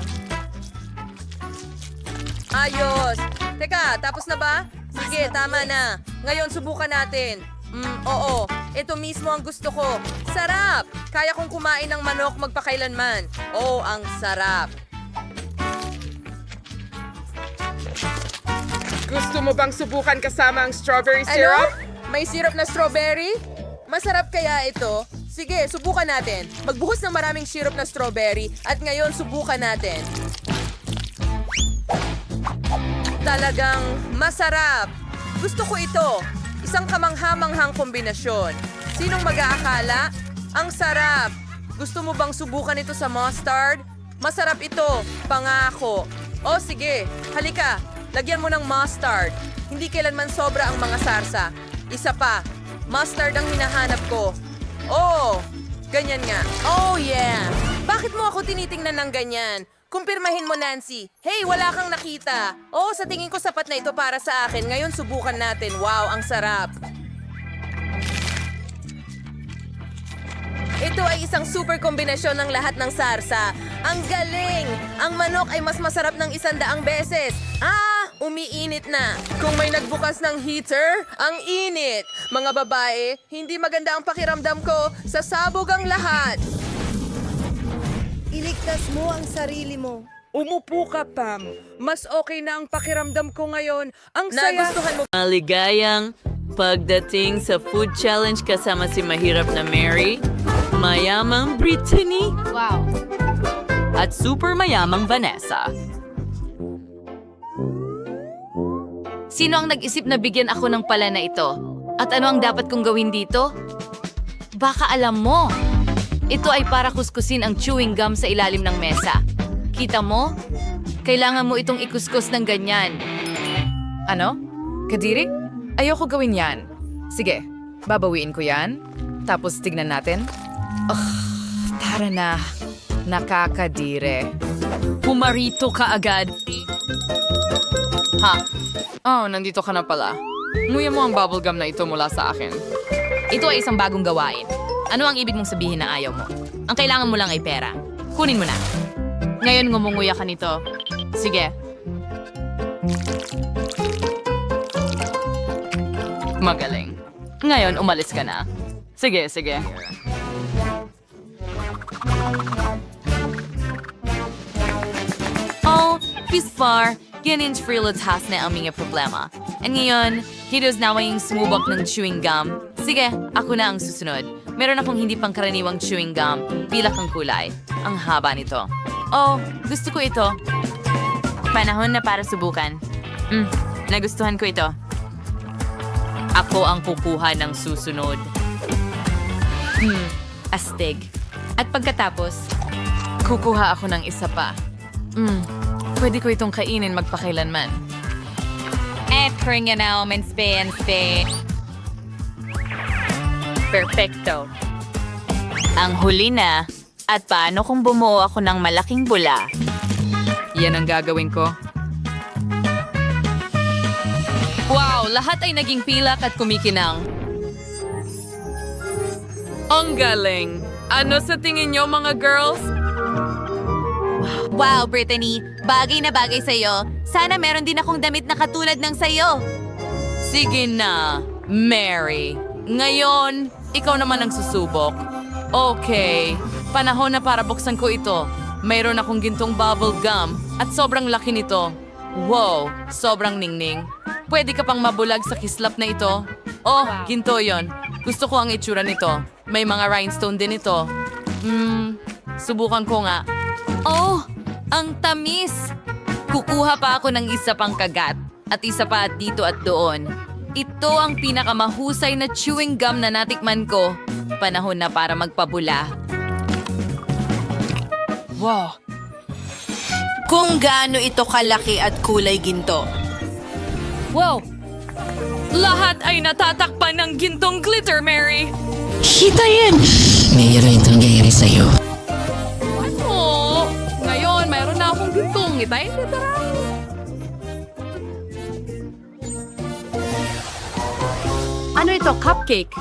Ayos. Teka, tapos na ba? Sige, tama na. Ngayon, subukan natin. Oo. Ito mismo ang gusto ko. Sarap! Kaya kong kumain ng manok magpakailanman. Oh, ang sarap. Gusto mo bang subukan kasama ang strawberry syrup? Ano? May syrup na strawberry? Masarap kaya ito? Sige, subukan natin. Magbuhos ng maraming syrup na strawberry at ngayon subukan natin. Talagang masarap. Gusto ko ito. Isang kamanghamanghang kombinasyon. Sinong mag-aakala? Ang sarap. Gusto mo bang subukan ito sa mustard? Masarap ito. Pangako. O sige, halika. Lagyan mo ng mustard. Hindi kailanman sobra ang mga sarsa. Isa pa. Mustard ang hinahanap ko. Oh, ganyan nga. Oh yeah. Bakit mo ako tinitingnan ng ganyan? Kumpirmahin mo, Nancy. Hey, wala kang nakita. Oh, sa tingin ko sapat na ito para sa akin. Ngayon subukan natin. Wow, ang sarap. Ito ay isang super kombinasyon ng lahat ng sarsa. Ang galing! Ang manok ay mas masarap ng 100 beses. Umiinit na. Kung may nagbukas ng heater, ang init. Mga babae, hindi maganda ang pakiramdam ko. Sasabog ang lahat. Iligtas mo ang sarili mo. Umupo ka, Pam. Mas okay na ang pakiramdam ko ngayon. Ang saya. Nagustuhan mo Maligayang pagdating sa food challenge kasama si mahirap na Mary, mayamang Brittany, at super mayamang Vanessa. Sino ang nag-isip na bigyan ako ng pala na ito? At ano ang dapat kong gawin dito? Baka alam mo. Ito ay para kuskusin ang chewing gum sa ilalim ng mesa. Kita mo? Kailangan mo itong ikuskus ng ganyan. Ano? Kadiri? Ayoko gawin yan. Sige, babawiin ko yan. Tapos tignan natin. Tara na. Nakakadire. Pumarito ka agad. Ha? Oh, nandito ka na pala. Nguya mo ang bubblegum na ito mula sa akin. Ito ay isang bagong gawain. Ano ang ibig mong sabihin na ayaw mo? Ang kailangan mo lang ay pera. Kunin mo na. Ngayon ngumunguya ka nito. Sige. Magaling. Ngayon, umalis ka na. Sige. Oh, Miss Far, ganun freelance na ang mga problema. At ngayon, hidos na yung sumubok ng chewing gum. Sige, ako na ang susunod. Meron akong hindi pangkaraniwang chewing gum. Pilak ang kulay. Ang haba nito. Oh, gusto ko ito. Panahon na para subukan. Nagustuhan ko ito. Ako ang kukuha ng susunod. Astig. At pagkatapos, kukuha ako ng isa pa. Pwede ko itong kainin magpakailanman. Kring na naman spe. Perfecto. Ang huli na. At paano kung bumuo ako ng malaking bula? Yan ang gagawin ko. Wow, lahat ay naging pilak at kumikinang. Ang galing. Ano sa tingin nyo, mga girls? Wow, Brittany, bagay na bagay sa'yo. Sana meron din akong damit na katulad ng sa'yo. Sige na, Mary. Ngayon, ikaw naman ang susubok. Okay, panahon na para buksan ko ito. Mayroon akong gintong bubble gum at sobrang laki nito. Wow, sobrang ningning. Pwede ka pang mabulag sa kislap na ito? Oh, ginto yon. Gusto ko ang itsura nito. May mga rhinestone din ito. Subukan ko nga. Oh, ang tamis! Kukuha pa ako ng isa pang kagat. At isa pa dito at doon. Ito ang pinakamahusay na chewing gum na natikman ko. Panahon na para magpabula. Wow. Kung gaano ito kalaki at kulay ginto. Wow! Lahat ay natatakpan ng gintong glitter, Mary! Mayroon itong nangyayari sa'yo. Oh, ngayon, mayroon na akong gintong. Itay, literal. Ano ito? Cupcake?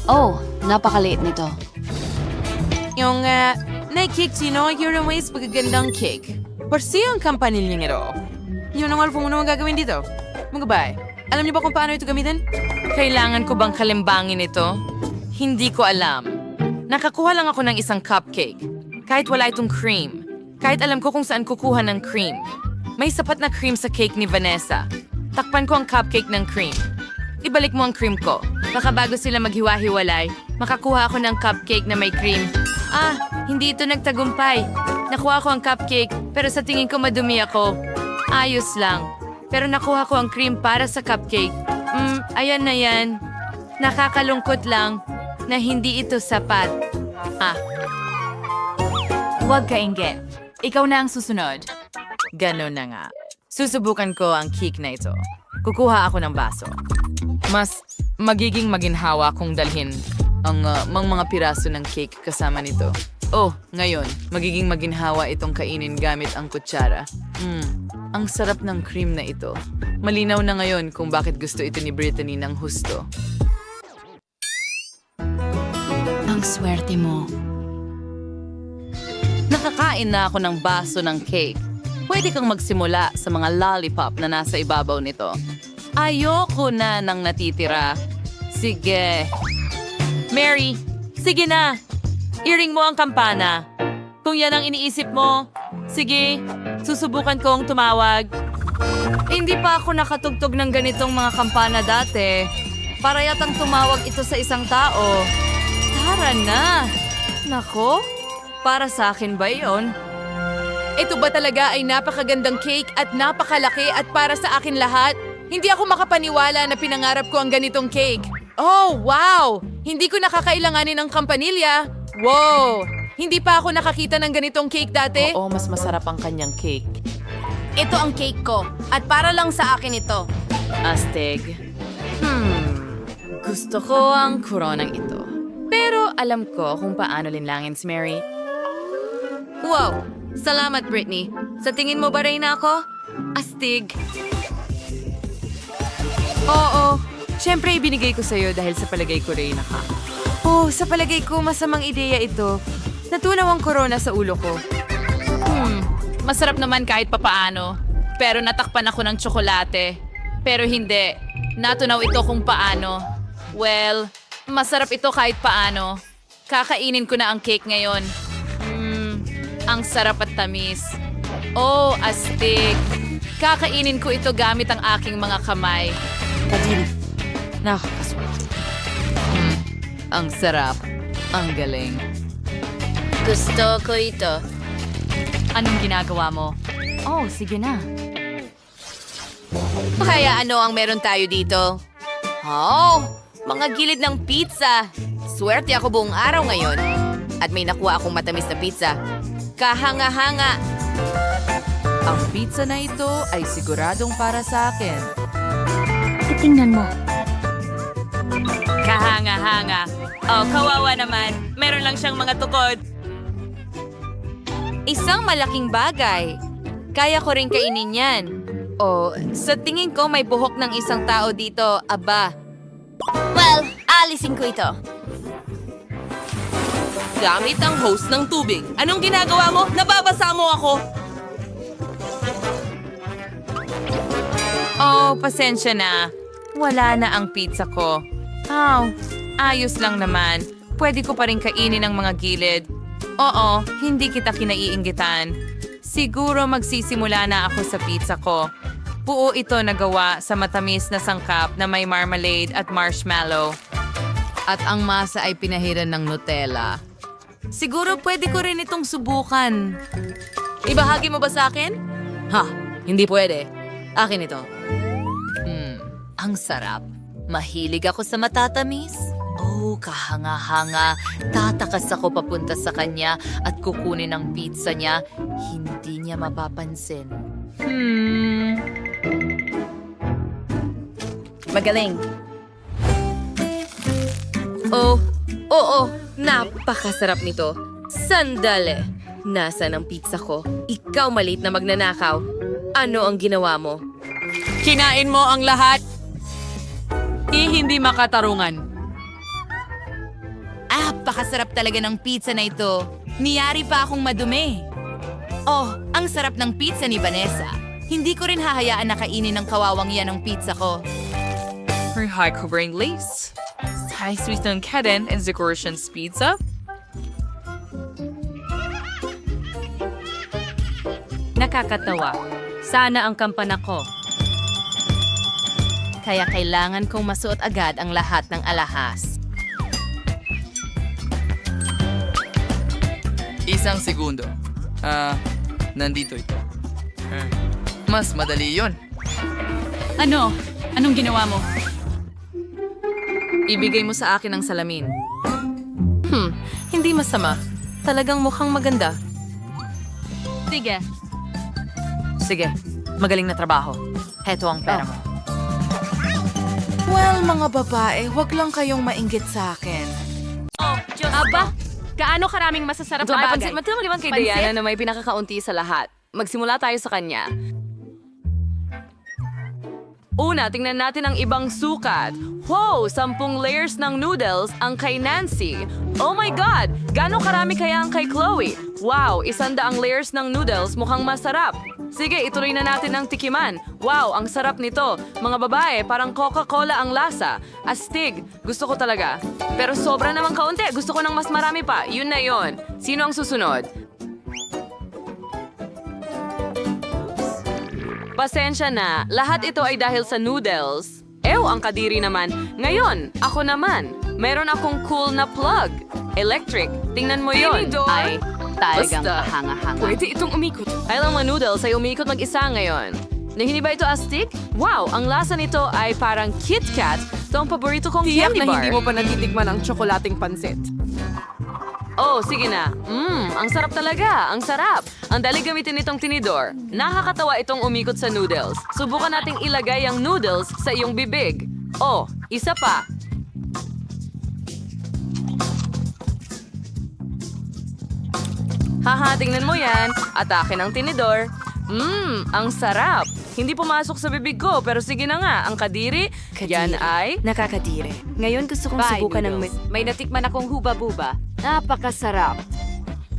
Oh, napakaliit nito. Yung, na-cake sino, yung ways pagagandang cake. Parsi ang kampanilyang ito. Yun ang alpong muna magagawin dito. Magabay, alam niyo ba kung paano ito gamitin? Kailangan ko bang kalimbangin ito? Hindi ko alam. Nakakuha lang ako ng isang cupcake. Kahit wala itong cream. Kahit alam ko kung saan kukuha ng cream. May sapat na cream sa cake ni Vanessa. Takpan ko ang cupcake ng cream. Ibalik mo ang cream ko. Baka bago sila maghiwa-hiwalay, makakuha ako ng cupcake na may cream. Ah, hindi ito nagtagumpay. Nakuha ko ang cupcake, pero sa tingin ko madumi ako. Ayos lang. Pero nakuha ko ang cream para sa cupcake. Ayan na yan. Nakakalungkot lang na hindi ito sapat. Huwag ka inggit. Ikaw na ang susunod. Ganon na nga. Susubukan ko ang cake na ito. Kukuha ako ng baso. Mas magiging maginhawa kung dalhin ang mga piraso ng cake kasama nito. Oh, ngayon, magiging maginhawa itong kainin gamit ang kutsara. Ang sarap ng cream na ito. Malinaw na ngayon kung bakit gusto ito ni Brittany ng husto. Ang swerte mo. Nakakain na ako ng baso ng cake. Pwede kang magsimula sa mga lollipop na nasa ibabaw nito. Ayoko na ng natitira. Sige. Mary, sige na. I-ring mo ang kampana. Kung yan ang iniisip mo, sige, susubukan kong tumawag. Hindi pa ako nakatugtog ng ganitong mga kampana dati. Para yatang tumawag ito sa isang tao. Tara na. Nako, para sa akin ba yon? Ito ba talaga ay napakagandang cake at napakalaki at para sa akin lahat? Hindi ako makapaniwala na pinangarap ko ang ganitong cake. Oh, wow! Hindi ko nakakailanganin ng kampanilya. Wow! Hindi pa ako nakakita ng ganitong cake dati. Oo, mas masarap ang kanyang cake. Ito ang cake ko. At para lang sa akin ito. Astig. Gusto ko ang koronang ito. Pero alam ko kung paano linlangin si Mary. Wow! Salamat, Brittany. Sa tingin mo ba rin ako? Astig. Oo. Siyempre, ibinigay ko sa'yo dahil sa palagay ko rin ka. Oh, sa palagay ko, masamang ideya ito. Natunaw ang corona sa ulo ko. Masarap naman kahit papaano. Pero natakpan ako ng tsokolate. Pero hindi. Natunaw ito kung paano. Well, masarap ito kahit paano. Kakainin ko na ang cake ngayon. Ang sarap at tamis. Oh, astig. Kakainin ko ito gamit ang aking mga kamay. Nakakaswerte. Ang sarap. Ang galing. Gusto ko ito. Anong ginagawa mo? Oh, sige na. Kaya ano ang meron tayo dito? Oh, mga gilid ng pizza. Swerte ako buong araw ngayon. At may nakuha akong matamis na pizza. Kahanga-hanga. Ang pizza na ito ay siguradong para sa akin. Tingnan mo. Kahanga-hanga. Oh, kawawa naman. Meron lang siyang mga tukod. Isang malaking bagay. Kaya ko rin kainin yan. Oh, sa tingin ko may buhok ng isang tao dito. Aba. Well, alisin ko ito. Gamit ang hose ng tubig. Anong ginagawa mo? Nababasa mo ako. Oh, pasensya na. Wala na ang pizza ko. Oh, ayos lang naman. Pwede ko pa rin kainin ang mga gilid. Oo, hindi kita kinaiinggitan. Siguro magsisimula na ako sa pizza ko. Buo ito na gawa sa matamis na sangkap na may marmalade at marshmallow. At ang masa ay pinahiran ng Nutella. Siguro pwede ko rin itong subukan. Ibahagi mo ba sa akin? Ha, hindi pwede. Akin ito. Ang sarap. Mahilig ako sa matatamis. Oh, kahanga-hanga. Tatakas ako papunta sa kanya at kukunin ang pizza niya. Hindi niya mapapansin. Magaling. Oh, oo. Napakasarap nito. Sandali. Nasaan ang pizza ko? Ikaw maliit na magnanakaw. Ano ang ginawa mo? Kinain mo ang lahat. Hindi makatarungan. Pakasarap talaga ng pizza na ito. Niyari pa akong madumi. Oh, ang sarap ng pizza ni Vanessa. Hindi ko rin hahayaan na kainin ng kawawang yan ang pizza ko. High covering lace. High sweet ng keden and decorations pizza. Nakakatawa. Sana ang kampana ko. Kaya kailangan kong masuot agad ang lahat ng alahas. Isang segundo. Nandito ito. Mas madali yon. Ano? Anong ginawa mo? Ibigay mo sa akin ang salamin. Hindi masama. Talagang mukhang maganda. Sige. Sige, magaling na trabaho. Heto ang pera mo. Well, mga babae, wag lang kayong mainggit sa akin. Aba, gaano karaming masasarap na bagay? Matulong naman kay Pansit? Diana na may pinakakaunti sa lahat. Magsimula tayo sa kanya. Una, tingnan natin ang ibang sukat. Wow, 10 layers ng noodles ang kay Nancy. Oh my God! Gano'ng karami kaya ang kay Chloe? Wow, 100 layers ng noodles, mukhang masarap. Sige, ituloy na natin ang tikiman. Wow, ang sarap nito. Mga babae, parang Coca-Cola ang lasa. Astig, gusto ko talaga. Pero sobra naman kaunti, gusto ko ng mas marami pa. Yun na yun. Sino ang susunod? Pasensya na, lahat ito ay dahil sa noodles. Ew, ang kadiri naman. Ngayon, ako naman. Meron akong cool na plug. Electric. Tingnan mo yun. Ay, talagang kahanga-hanga. Pwede itong umikot. Ay lang mga noodles ay umiikot mag-isa ngayon. Hindi ba ito astig? Wow, ang lasa nito ay parang Kit Kat. Ito ang paborito kong Tiyak candy na bar. hindi mo pa natitikman ang tsokolating pansit. Oh, sige na. Ang sarap talaga. Ang sarap. Ang dali gamitin itong tinidor. Nakakatawa itong umikot sa noodles. Subukan nating ilagay ang noodles sa iyong bibig. Oh, isa pa. Haha, tingnan mo yan. Atake ng tinidor. Ang sarap. Hindi pumasok sa bibig ko, pero sige na nga. Ang kadiri, yan ay... Nakakadire. Ngayon gusto kong subukan ng may natikman akong huba-buba. Napakasarap.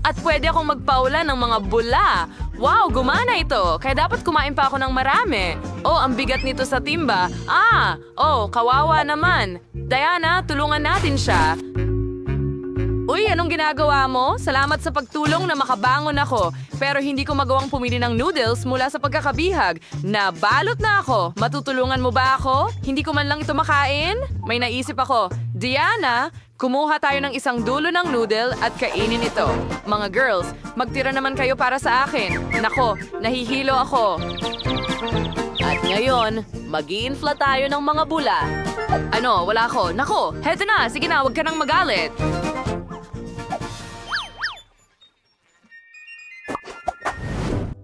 At pwede akong magpaula ng mga bula. Wow, gumana ito. Kaya dapat kumain pa ako ng marami. Oh, ang bigat nito sa timba. Kawawa naman. Diana, tulungan natin siya. Uy, anong ginagawa mo? Salamat sa pagtulong na makabangon ako. Pero hindi ko magawang pumili ng noodles mula sa pagkakabihag. Nabalot na ako. Matutulungan mo ba ako? Hindi ko man lang ito makain? May naisip ako. Diana, kumuha tayo ng isang dulo ng noodle at kainin ito. Mga girls, magtira naman kayo para sa akin. Nako, nahihilo ako. At ngayon, mag-i-infla tayo ng mga bula. Ano, wala ako. Nako, heto na. Sige na, huwag ka nang magalit.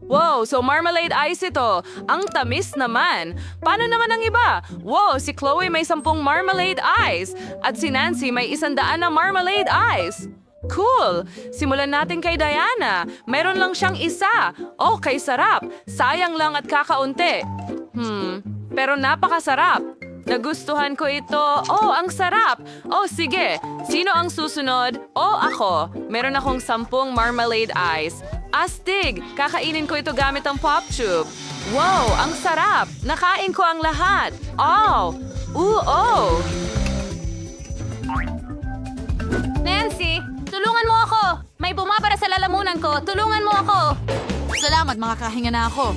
Wow, so marmalade ice ito. Ang tamis naman. Paano naman ang iba? Wow, si Chloe may 10 marmalade ice. At si Nancy may 100 na marmalade ice. Cool! Simulan natin kay Diana. Meron lang siyang isa. Okay, sarap. Sayang lang at kakaunti. Pero napakasarap. Nagustuhan ko ito. Oh, ang sarap. Oh, sige. Sino ang susunod? Oh, ako. Meron akong 10 marmalade ice. Astig! Kakainin ko ito gamit ang pop tube. Wow, ang sarap! Nakain ko ang lahat. Oh! Nancy, tulungan mo ako! May bumabara sa lalamunan ko. Tulungan mo ako! Salamat, makakahinga na ako.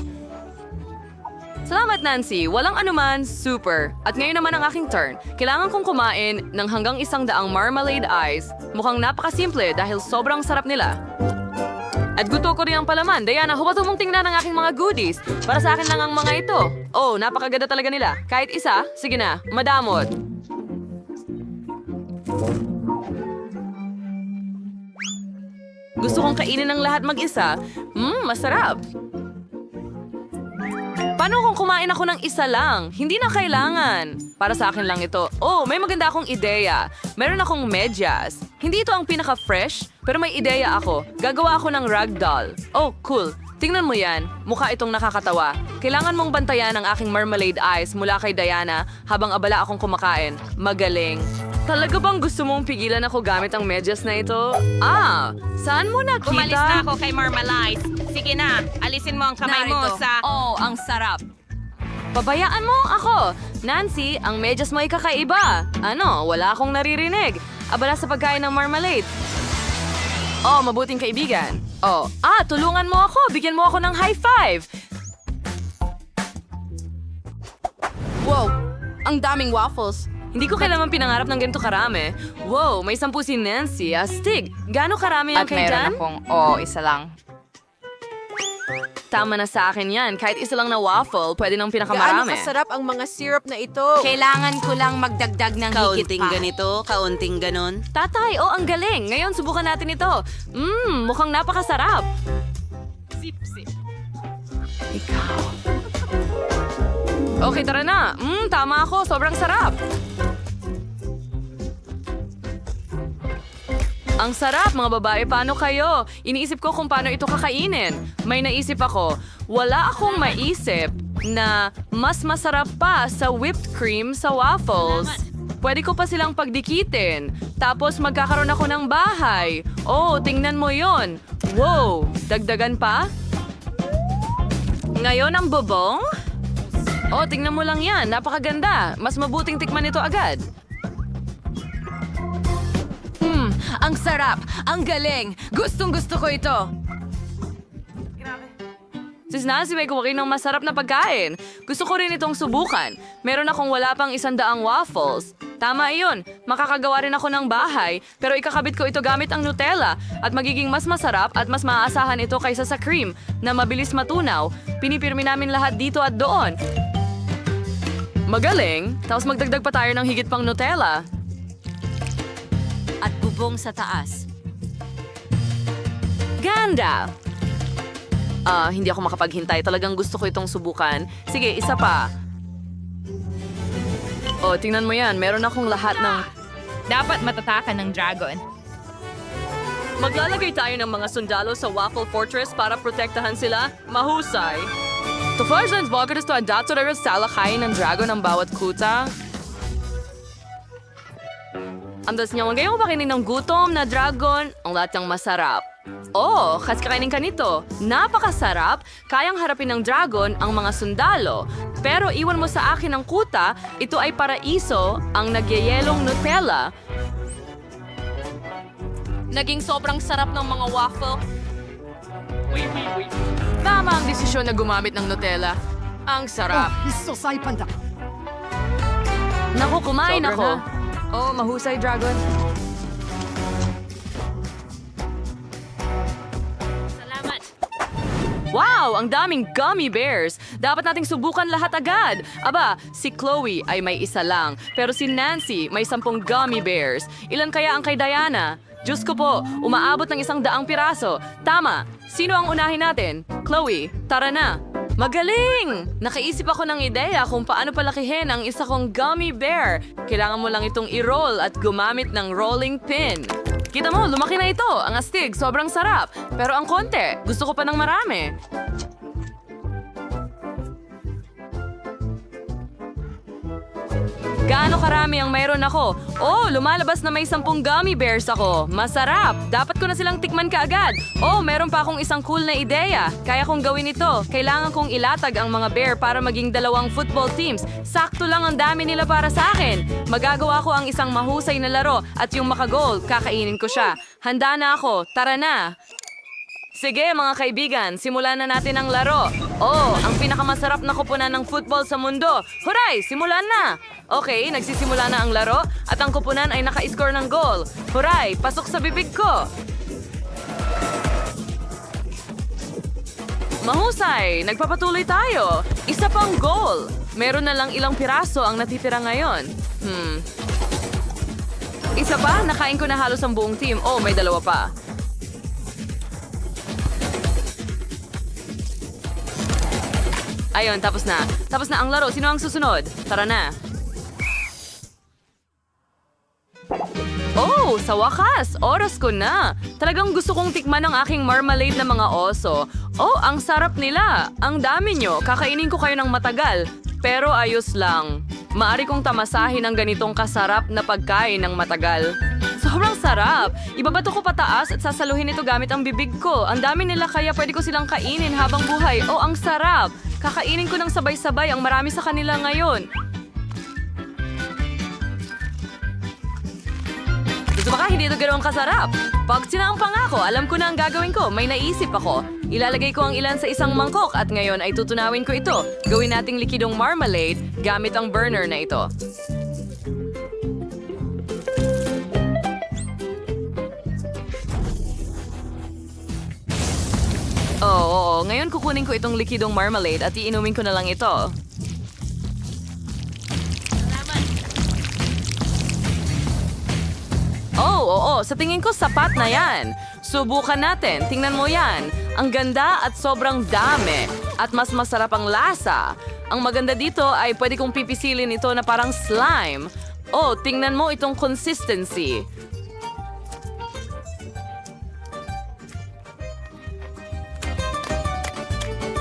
Salamat, Nancy. Walang anuman, super. At ngayon naman ang aking turn. Kailangan kong kumain ng hanggang 100 marmalade ice. Mukhang napakasimple dahil sobrang sarap nila. At gusto ko rin ang palaman. Diana, huwag mong tingnan ang aking mga goodies. Para sa akin lang ang mga ito. Oh, napakaganda talaga nila. Kahit isa, sige na, madamot. Gusto kong kainin ng lahat mag-isa. Masarap. Paano kung kumain ako ng isa lang? Hindi na kailangan. Para sa akin lang ito. Oh, may maganda akong ideya. Meron akong medyas. Hindi ito ang pinaka-fresh, pero may ideya ako. Gagawa ako ng ragdoll. Oh, cool. Tingnan mo yan. Mukha itong nakakatawa. Kailangan mong bantayan ang aking marmalade ice mula kay Diana habang abala akong kumakain. Magaling. Talaga bang gusto mong pigilan ako gamit ang medyas na ito? Saan mo nakita? Umalis na ako kay Marmalade. Sige na, alisin mo ang kamay mo sa... Oh, ang sarap. Pabayaan mo ako. Nancy, ang medyas mo ay kakaiba. Ano, wala akong naririnig. Abala sa pagkain ng marmalade. Oh, mabuting kaibigan. Oh, tulungan mo ako. Bigyan mo ako ng high five. Wow, ang daming waffles. Hindi ko kailangan pinangarap ng ganito karami. Wow, may 10 si Nancy. Astig. Gaano karami ang kay Jan? isa lang. Tama na sa akin yan. Kahit isa lang na waffle, pwede ng pinakamarami. kasarap ang mga syrup na ito. Kailangan ko lang magdagdag ng higit pa. ganito, kaunting ganon. Tatay, ang galing. Ngayon, subukan natin ito. Mukhang napakasarap. Ikaw. Okay, tara na. Tama ako. Sobrang sarap. Ang sarap, mga babae. Paano kayo? Iniisip ko kung paano ito kakainin. May naisip ako. Wala akong maisip na mas masarap pa sa whipped cream sa waffles. Pwede ko pa silang pagdikitin. Tapos magkakaroon ako ng bahay. Oh, tingnan mo yon. Wow, dagdagan pa? Ngayon ang bubong? Oh, tingnan mo lang yan. Napakaganda. Mas mabuting tikman ito agad. Ang sarap. Ang galing. Gustong-gusto ko ito. Sis Nancy, may kumain ng masarap na pagkain. Gusto ko rin itong subukan. Meron akong wala pang 100 waffles. Tama iyon. Makakagawa rin ako ng bahay, pero ikakabit ko ito gamit ang Nutella at magiging mas masarap at mas maaasahan ito kaysa sa cream na mabilis matunaw. Pinipirmi namin lahat dito at doon. Magaling. Tapos magdagdag pa tayo ng higit pang Nutella. At bubong sa taas. Ganda! Hindi ako makapaghintay. Talagang gusto ko itong subukan. Sige, isa pa. Oh, tingnan mo yan. Meron akong lahat ng... Dapat matatakan ng dragon. Maglalagay tayo ng mga sundalo sa Waffle Fortress para protektahan sila. Mahusay. Tofajans bagay to adapt to the salakayin ng dragon ng bawat kuta. Andas niya, magayong mo pakinin ng gutom na dragon, ang lahat ng masarap. Oh, kas kakainin ka nito. Napakasarap, kayang harapin ng dragon ang mga sundalo. Pero iwan mo sa akin ang kuta, ito ay paraiso, ang nagyayelong Nutella. Naging sobrang sarap ng mga waffle. Tama ang desisyon na gumamit ng Nutella. Ang sarap. Naku, kumain Sobra ako. na. Oh, mahusay, dragon. Salamat. Wow, ang daming gummy bears. Dapat nating subukan lahat agad. Aba, si Chloe ay may isa lang, pero si Nancy may 10 gummy bears. Ilan kaya ang kay Diana? Diyos ko po, umaabot ng 100 piraso. Tama. Sino ang unahin natin? Chloe, tara na. Magaling! Nakaisip ako ng ideya kung paano palakihin ang isa kong gummy bear. Kailangan mo lang itong i-roll at gumamit ng rolling pin. Kita mo, lumaki na ito. Ang astig, sobrang sarap. Pero ang konti, gusto ko pa ng marami. Gaano karami ang mayroon ako? Oh, lumalabas na may 10 gummy bears ako. Masarap! Dapat ko na silang tikman kaagad. Oh, meron pa akong isang cool na ideya. Kaya kong gawin ito. Kailangan kong ilatag ang mga bear para maging 2 football teams. Sakto lang ang dami nila para sa akin. Magagawa ko ang isang mahusay na laro at yung makagol, kakainin ko siya. Handa na ako. Tara na! Sige mga kaibigan, simulan na natin ang laro. Oh, ang pinakamasarap na kupunan ng football sa mundo. Huray, simulan na! Okay, nagsisimula na ang laro at ang kupunan ay naka-score ng goal. Huray, pasok sa bibig ko! Mahusay, nagpapatuloy tayo. Isa pang goal. Meron na lang ilang piraso ang natitira ngayon. Isa pa, nakain ko na halos ang buong team. Oh, may dalawa pa. Ayun, tapos na. Tapos na ang laro. Sino ang susunod? Tara na. Oh, sa wakas! Oras ko na! Talagang gusto kong tikman ang aking marmalade na mga oso. Oh, ang sarap nila! Ang dami nyo! Kakainin ko kayo ng matagal. Pero ayos lang. Maari kong tamasahin ang ganitong kasarap na pagkain ng matagal. Sobrang sarap! Ibabato ko pataas at sasaluhin ito gamit ang bibig ko. Ang dami nila kaya pwede ko silang kainin habang buhay. Oh, ang sarap! Kakainin ko ng sabay-sabay ang marami sa kanila ngayon. Gusto ba ka hindi ito ganoong kasarap? Pag sinampang ako, alam ko na ang gagawin ko. May naisip ako. Ilalagay ko ang ilan sa isang mangkok at ngayon ay tutunawin ko ito. Gawin nating likidong marmalade gamit ang burner na ito. Oo. Ngayon kukunin ko itong likidong marmalade at iinumin ko na lang ito. Oo. Sa tingin ko sapat na yan. Subukan natin. Tingnan mo yan. Ang ganda at sobrang dami. At mas masarap ang lasa. Ang maganda dito ay pwede kong pipisilin ito na parang slime. Oh, tingnan mo itong consistency.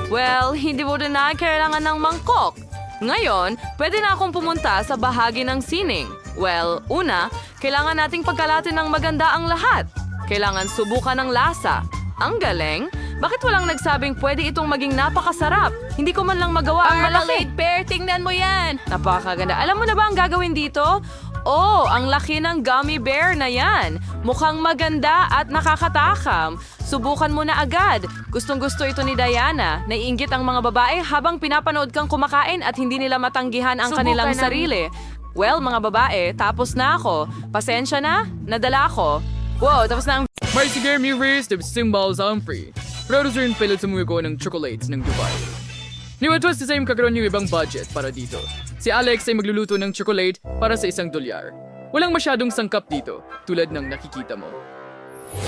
Well, hindi mo rin na kailangan ng mangkok. Ngayon, pwede na akong pumunta sa bahagi ng sining. Well, una, kailangan nating pagkalatin ng maganda ang lahat. Kailangan subukan ng lasa. Ang galing! Bakit walang nagsabing pwede itong maging napakasarap? Hindi ko man lang magawa ang malaki. Pear, tingnan mo yan! Napakaganda. Alam mo na ba ang gagawin dito? Oh, ang laki ng gummy bear na yan. Mukhang maganda at nakakatakam. Subukan mo na agad. Gustong-gusto ito ni Diana. Naiinggit ang mga babae habang pinapanood kang kumakain at hindi nila matanggihan ang kanilang sarili. Well, mga babae, tapos na ako. Pasensya na, nadala ako. Wow, tapos na ang... May sige viewers, the symbols are free. Producer yung pilit sa ko ng chocolates ng Dubai. Niwatwas sa same kakaroon yung ibang budget para dito. Si Alex ay magluluto ng chocolate para sa $1. Walang masyadong sangkap dito, tulad ng nakikita mo.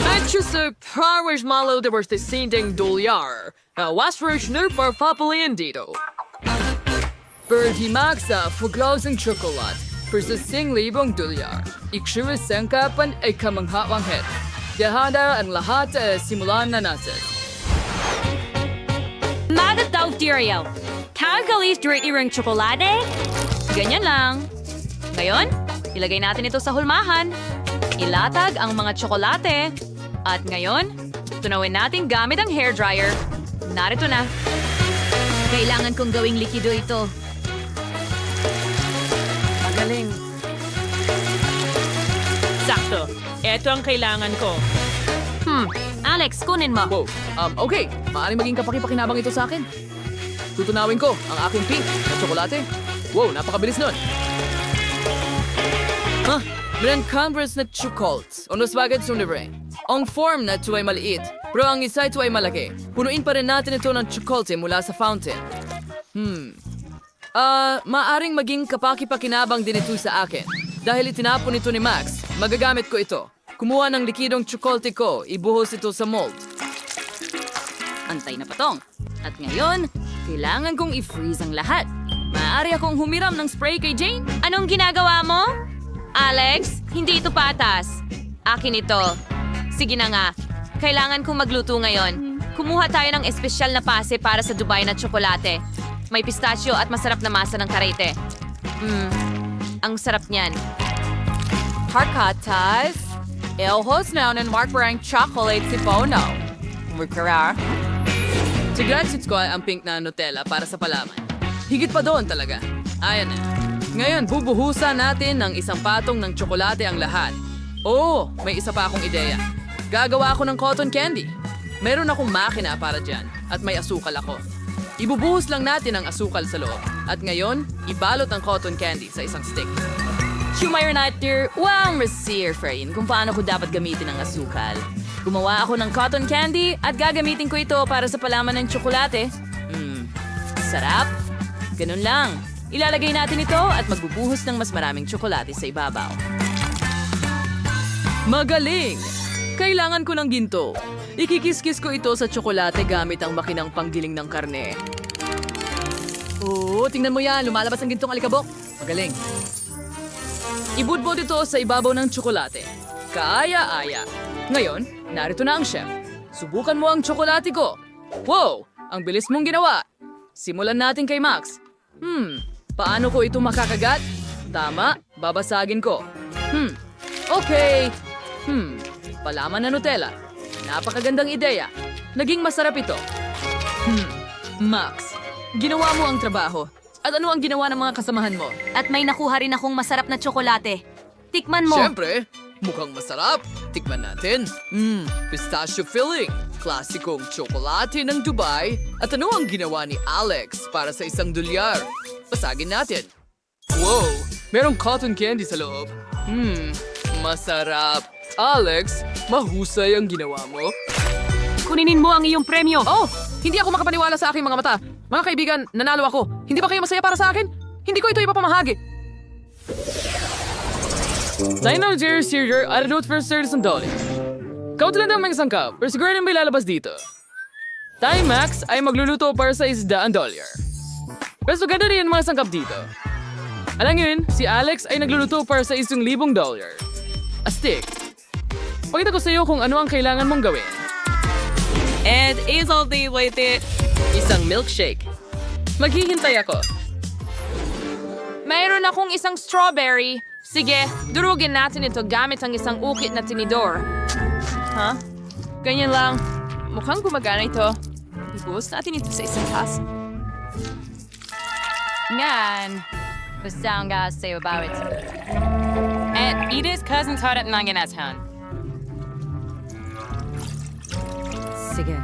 At sa Paris Malo de Verstesinding Dolyar. Was versioner para papalian dito. Birdie Max sa fuglaw ng chocolate for sa $1,000. Iksura sangkapan ay kamangha-wanghet. Dahada ang lahat simulan na natin. Magataw Tiriel. Kakalis dirty ring chocolate? Ganyan lang. Ngayon, ilagay natin ito sa hulmahan. Ilatag ang mga tsokolate. At ngayon, tunawin natin gamit ang hairdryer. Narito na. Kailangan kong gawing likido ito. Magaling. Sakto. Ito ang kailangan ko. Alex, kunin mo. Wow, okay. Maaaring maging kapaki-pakinabang ito sa akin. Tutunawin ko ang aking pink na tsokolate. Wow, napakabilis nun. Meron converse na chocolates. Unos bagad sunibre. Ang form na ito ay maliit, pero ang isa ito ay malaki. Punuin pa rin natin ito ng chocolate mula sa fountain. Maaring maging kapaki-pakinabang din ito sa akin. Dahil itinapon ito ni Max, magagamit ko ito. Kumuha ng likidong chocolate ko, ibuhos ito sa mold. Antay na patong. At ngayon, kailangan kong i-freeze ang lahat. Maaari akong humiram ng spray kay Jane? Anong ginagawa mo? Alex, hindi ito patas. Akin ito. Sige na nga. Kailangan kong magluto ngayon. Kumuha tayo ng espesyal na pase para sa Dubai na tsokolate. May pistachio at masarap na masa ng karete. Ang sarap niyan. Harkatas, elhos na ng mark-brang chocolate si Bono. Mukara. Siguradsits ko ay ang pink na Nutella para sa palaman. Higit pa doon talaga. Ayan na. Ngayon, bubuhusan natin ng isang patong ng tsokolate ang lahat. Oh, may isa pa akong ideya. Gagawa ako ng cotton candy. Meron akong makina para dyan at may asukal ako. Ibubuhos lang natin ang asukal sa loob. At ngayon, ibalot ang cotton candy sa isang stick. Shumayor natin, wow, Monsieur Frain, kung paano ko dapat gamitin ang asukal. Gumawa ako ng cotton candy at gagamitin ko ito para sa palaman ng tsokolate. Sarap. Ganun lang. Ilalagay natin ito at magbubuhos ng mas maraming tsokolate sa ibabaw. Magaling! Kailangan ko ng ginto. Ikikiskis ko ito sa tsokolate gamit ang makinang panggiling ng karne. Oo, tingnan mo yan. Lumalabas ang gintong alikabok. Magaling. Ibudbod ito sa ibabaw ng tsokolate. Kaaya-aya. Ngayon, narito na ang chef. Subukan mo ang tsokolate ko. Wow! Ang bilis mong ginawa. Simulan natin kay Max. Paano ko ito makakagat? Tama, babasagin ko. Okay. Palaman na Nutella. Napakagandang ideya. Naging masarap ito. Max, ginawa mo ang trabaho. At ano ang ginawa ng mga kasamahan mo? At may nakuha rin akong masarap na tsokolate. Tikman mo. Siyempre, mukhang masarap. Tikman natin. Pistachio filling. Klasikong tsokolate ng Dubai. At ano ang ginawa ni Alex para sa isang dolyar? Pasagin natin. Wow, merong cotton candy sa loob. Masarap. Alex, mahusay ang ginawa mo. Kuninin mo ang iyong premyo. Oh, hindi ako makapaniwala sa aking mga mata. Mga kaibigan, nanalo ako. Hindi ba kayo masaya para sa akin? Hindi ko ito ipapamahagi. Dino Jerry Sear, I don't first $30. Kaunti lang ang mga sangkap, pero siguro rin may lalabas dito. Tayo Max ay magluluto para sa $100. Pero ganda rin ang mga sangkap dito. Alam yun, si Alex ay nagluluto para sa $1,000. Astig. Pakita ko sa iyo kung ano ang kailangan mong gawin. And is all the way it. Isang milkshake. Maghihintay ako. Mayroon akong isang strawberry. Sige, durugin natin ito gamit ang isang ukit na tinidor. Ganyan lang. Mukhang gumagana ito. Ibuhos natin ito sa isang taas. Yan. Basta ang sa'yo bawit. And Edith's cousin's hot at nanginatan. Sige.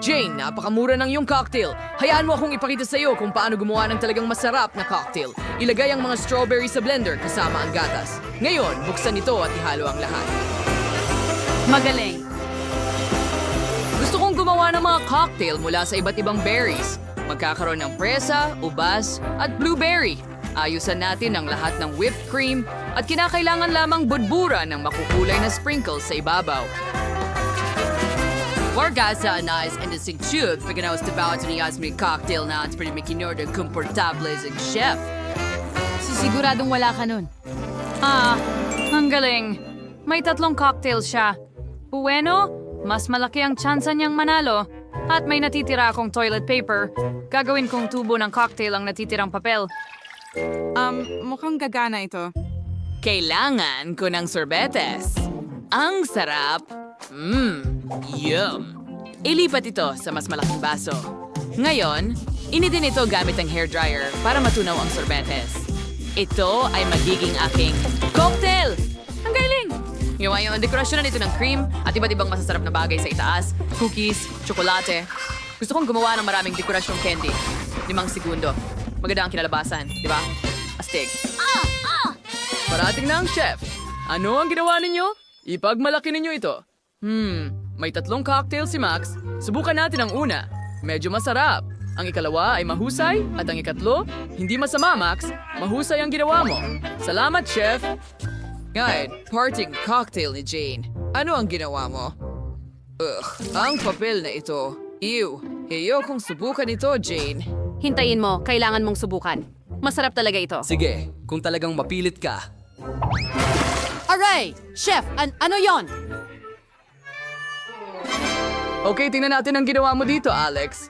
Jane, napakamura ng iyong cocktail. Hayaan mo akong ipakita sa iyo kung paano gumawa ng talagang masarap na cocktail. Ilagay ang mga strawberry sa blender kasama ang gatas. Ngayon, buksan ito at ihalo ang lahat. Magaling. Gusto kong gumawa ng mga cocktail mula sa iba't ibang berries. Magkakaroon ng presa, ubas, at blueberry. Ayusan natin ang lahat ng whipped cream at kinakailangan lamang budbura ng makukulay na sprinkles sa ibabaw. Wargasa anais and isang tube pag nawas tabaw ni Yasmin cocktail na at pwede makinor ng komportable ang chef. Sisiguradong wala ka nun. Ang galing. May 3 cocktails siya. Bueno, mas malaki ang tsansa niyang manalo. At may natitira akong toilet paper. Gagawin kong tubo ng cocktail ang natitirang papel. Mukhang gagana ito. Kailangan ko ng sorbetes. Ang sarap. Yum. Ilipat ito sa mas malaking baso. Ngayon, inidin ito gamit ang hairdryer para matunaw ang sorbetes. Ito ay magiging aking cocktail! Ang galing! Ngayon yung dekorasyon na nito ng cream at iba't ibang masasarap na bagay sa itaas, cookies, tsokolate. Gusto kong gumawa ng maraming dekorasyong candy. 5 segundo. Maganda ang kinalabasan, di ba? Astig. Parating na ang chef. Ano ang ginawa ninyo? Ipagmalaki ninyo ito. May 3 cocktail si Max. Subukan natin ang una. Medyo masarap. Ang ikalawa ay mahusay at ang ikatlo, hindi masama, Max. Mahusay ang ginawa mo. Salamat, chef. Ngayon, parting cocktail ni Jane. Ano ang ginawa mo? Ang papel na ito. Ew. Ayokong subukan ito, Jane. Hintayin mo, kailangan mong subukan. Masarap talaga ito. Sige, kung talagang mapilit ka. Aray! Chef, ano yon? Okay, tingnan natin ang ginawa mo dito, Alex.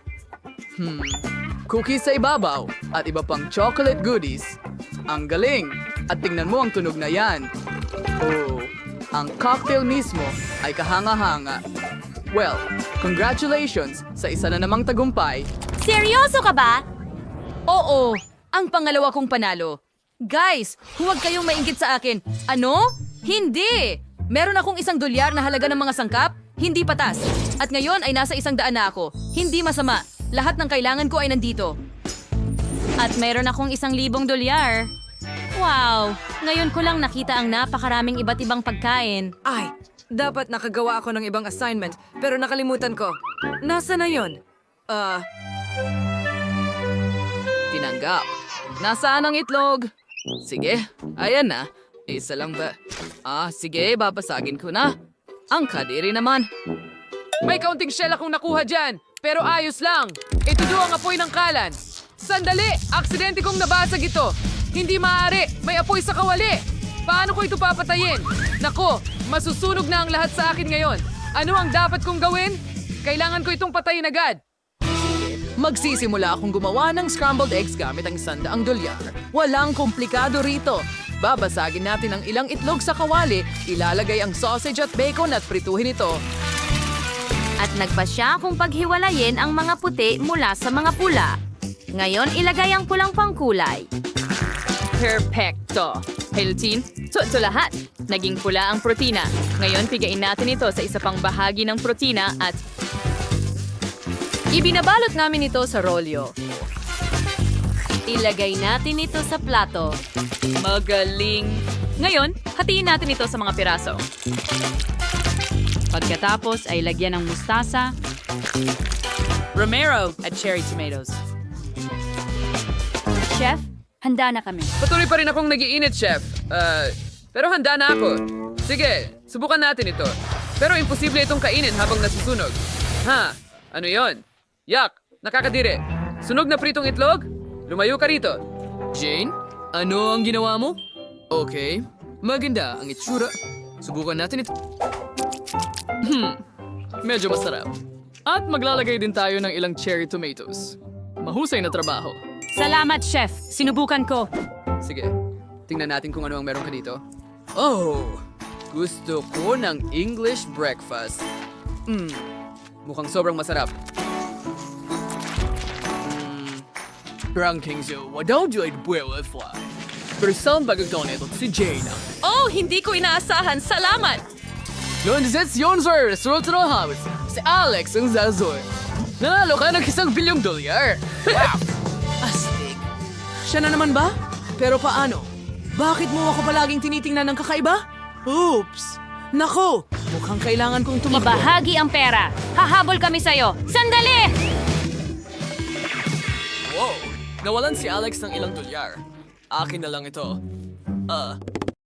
Cookies sa ibabaw at iba pang chocolate goodies. Ang galing! At tingnan mo ang tunog na yan. Oh, ang cocktail mismo ay kahanga-hanga. Well, congratulations sa isa na namang tagumpay. Seryoso ka ba? Oo, ang pangalawa kong panalo. Guys, huwag kayong mainggit sa akin. Ano? Hindi! Meron akong $1 na halaga ng mga sangkap Hindi patas. At ngayon ay nasa 100 na ako. Hindi masama. Lahat ng kailangan ko ay nandito. At meron akong $1,000. Wow! Ngayon ko lang nakita ang napakaraming iba't ibang pagkain. Ay, dapat nakagawa ako ng ibang assignment, pero nakalimutan ko. Nasa na yon? Tinanggap. Nasaan ang itlog? Sige, ayan na. Isa lang ba? Sige, babasagin ko na. Ang kadiri naman. May kaunting shell akong nakuha dyan, pero ayos lang. Itudo ang apoy ng kalan. Sandali! Aksidente kong nabasag ito. Hindi maaari. May apoy sa kawali. Paano ko ito papatayin? Nako, masusunog na ang lahat sa akin ngayon. Ano ang dapat kong gawin? Kailangan ko itong patayin agad. Magsisimula akong gumawa ng scrambled eggs gamit ang $100. Walang komplikado rito. Babasagin natin ang ilang itlog sa kawali, ilalagay ang sausage at bacon at prituhin ito. At nagpasya akong paghiwalayin ang mga puti mula sa mga pula. Ngayon, ilagay ang pulang pangkulay. Perfecto. Heltin, ito lahat. Naging pula ang protina. Ngayon, pigain natin ito sa isa pang bahagi ng protina at Ibinabalot namin ito sa rolyo. Ilagay natin ito sa plato. magaling. Ngayon, hatiin natin ito sa mga piraso. Pagkatapos ay lagyan ng mustasa, Romero at cherry tomatoes. Chef, handa na kami. Patuloy pa rin akong nagiinit, Chef. Pero handa na ako. Sige, subukan natin ito. Pero imposible itong kainin habang nasusunog. Ano yon? Yak, nakakadiri. Sunog na pritong itlog? Lumayo ka rito. Jane, ano ang ginawa mo? Okay, maganda ang itsura. Subukan natin ito. Medyo masarap. At maglalagay din tayo ng ilang cherry tomatoes. Mahusay na trabaho. Salamat, Chef. Sinubukan ko. Sige, tingnan natin kung ano ang meron ka dito. Oh, gusto ko ng English breakfast. Mukhang sobrang masarap. Ranking Zoo, don't you buwel fly? Pero saan bagagdaw nito si Jane? Oh, hindi ko inaasahan. Salamat! Lundisetsyon, sir! Resulta ng house. Si Alex ang zazoy. Nanalo ka ng $1 bilyong. Wow! Astig. Siya na naman ba? Pero paano? Bakit mo ako palaging tinitingnan ng kakaiba? Oops! Nako! Mukhang kailangan kong tumakbo. Ibahagi ang pera. Hahabol kami sa'yo. Sandali! Wow! Nawalan si Alex ng $1. Akin na lang ito.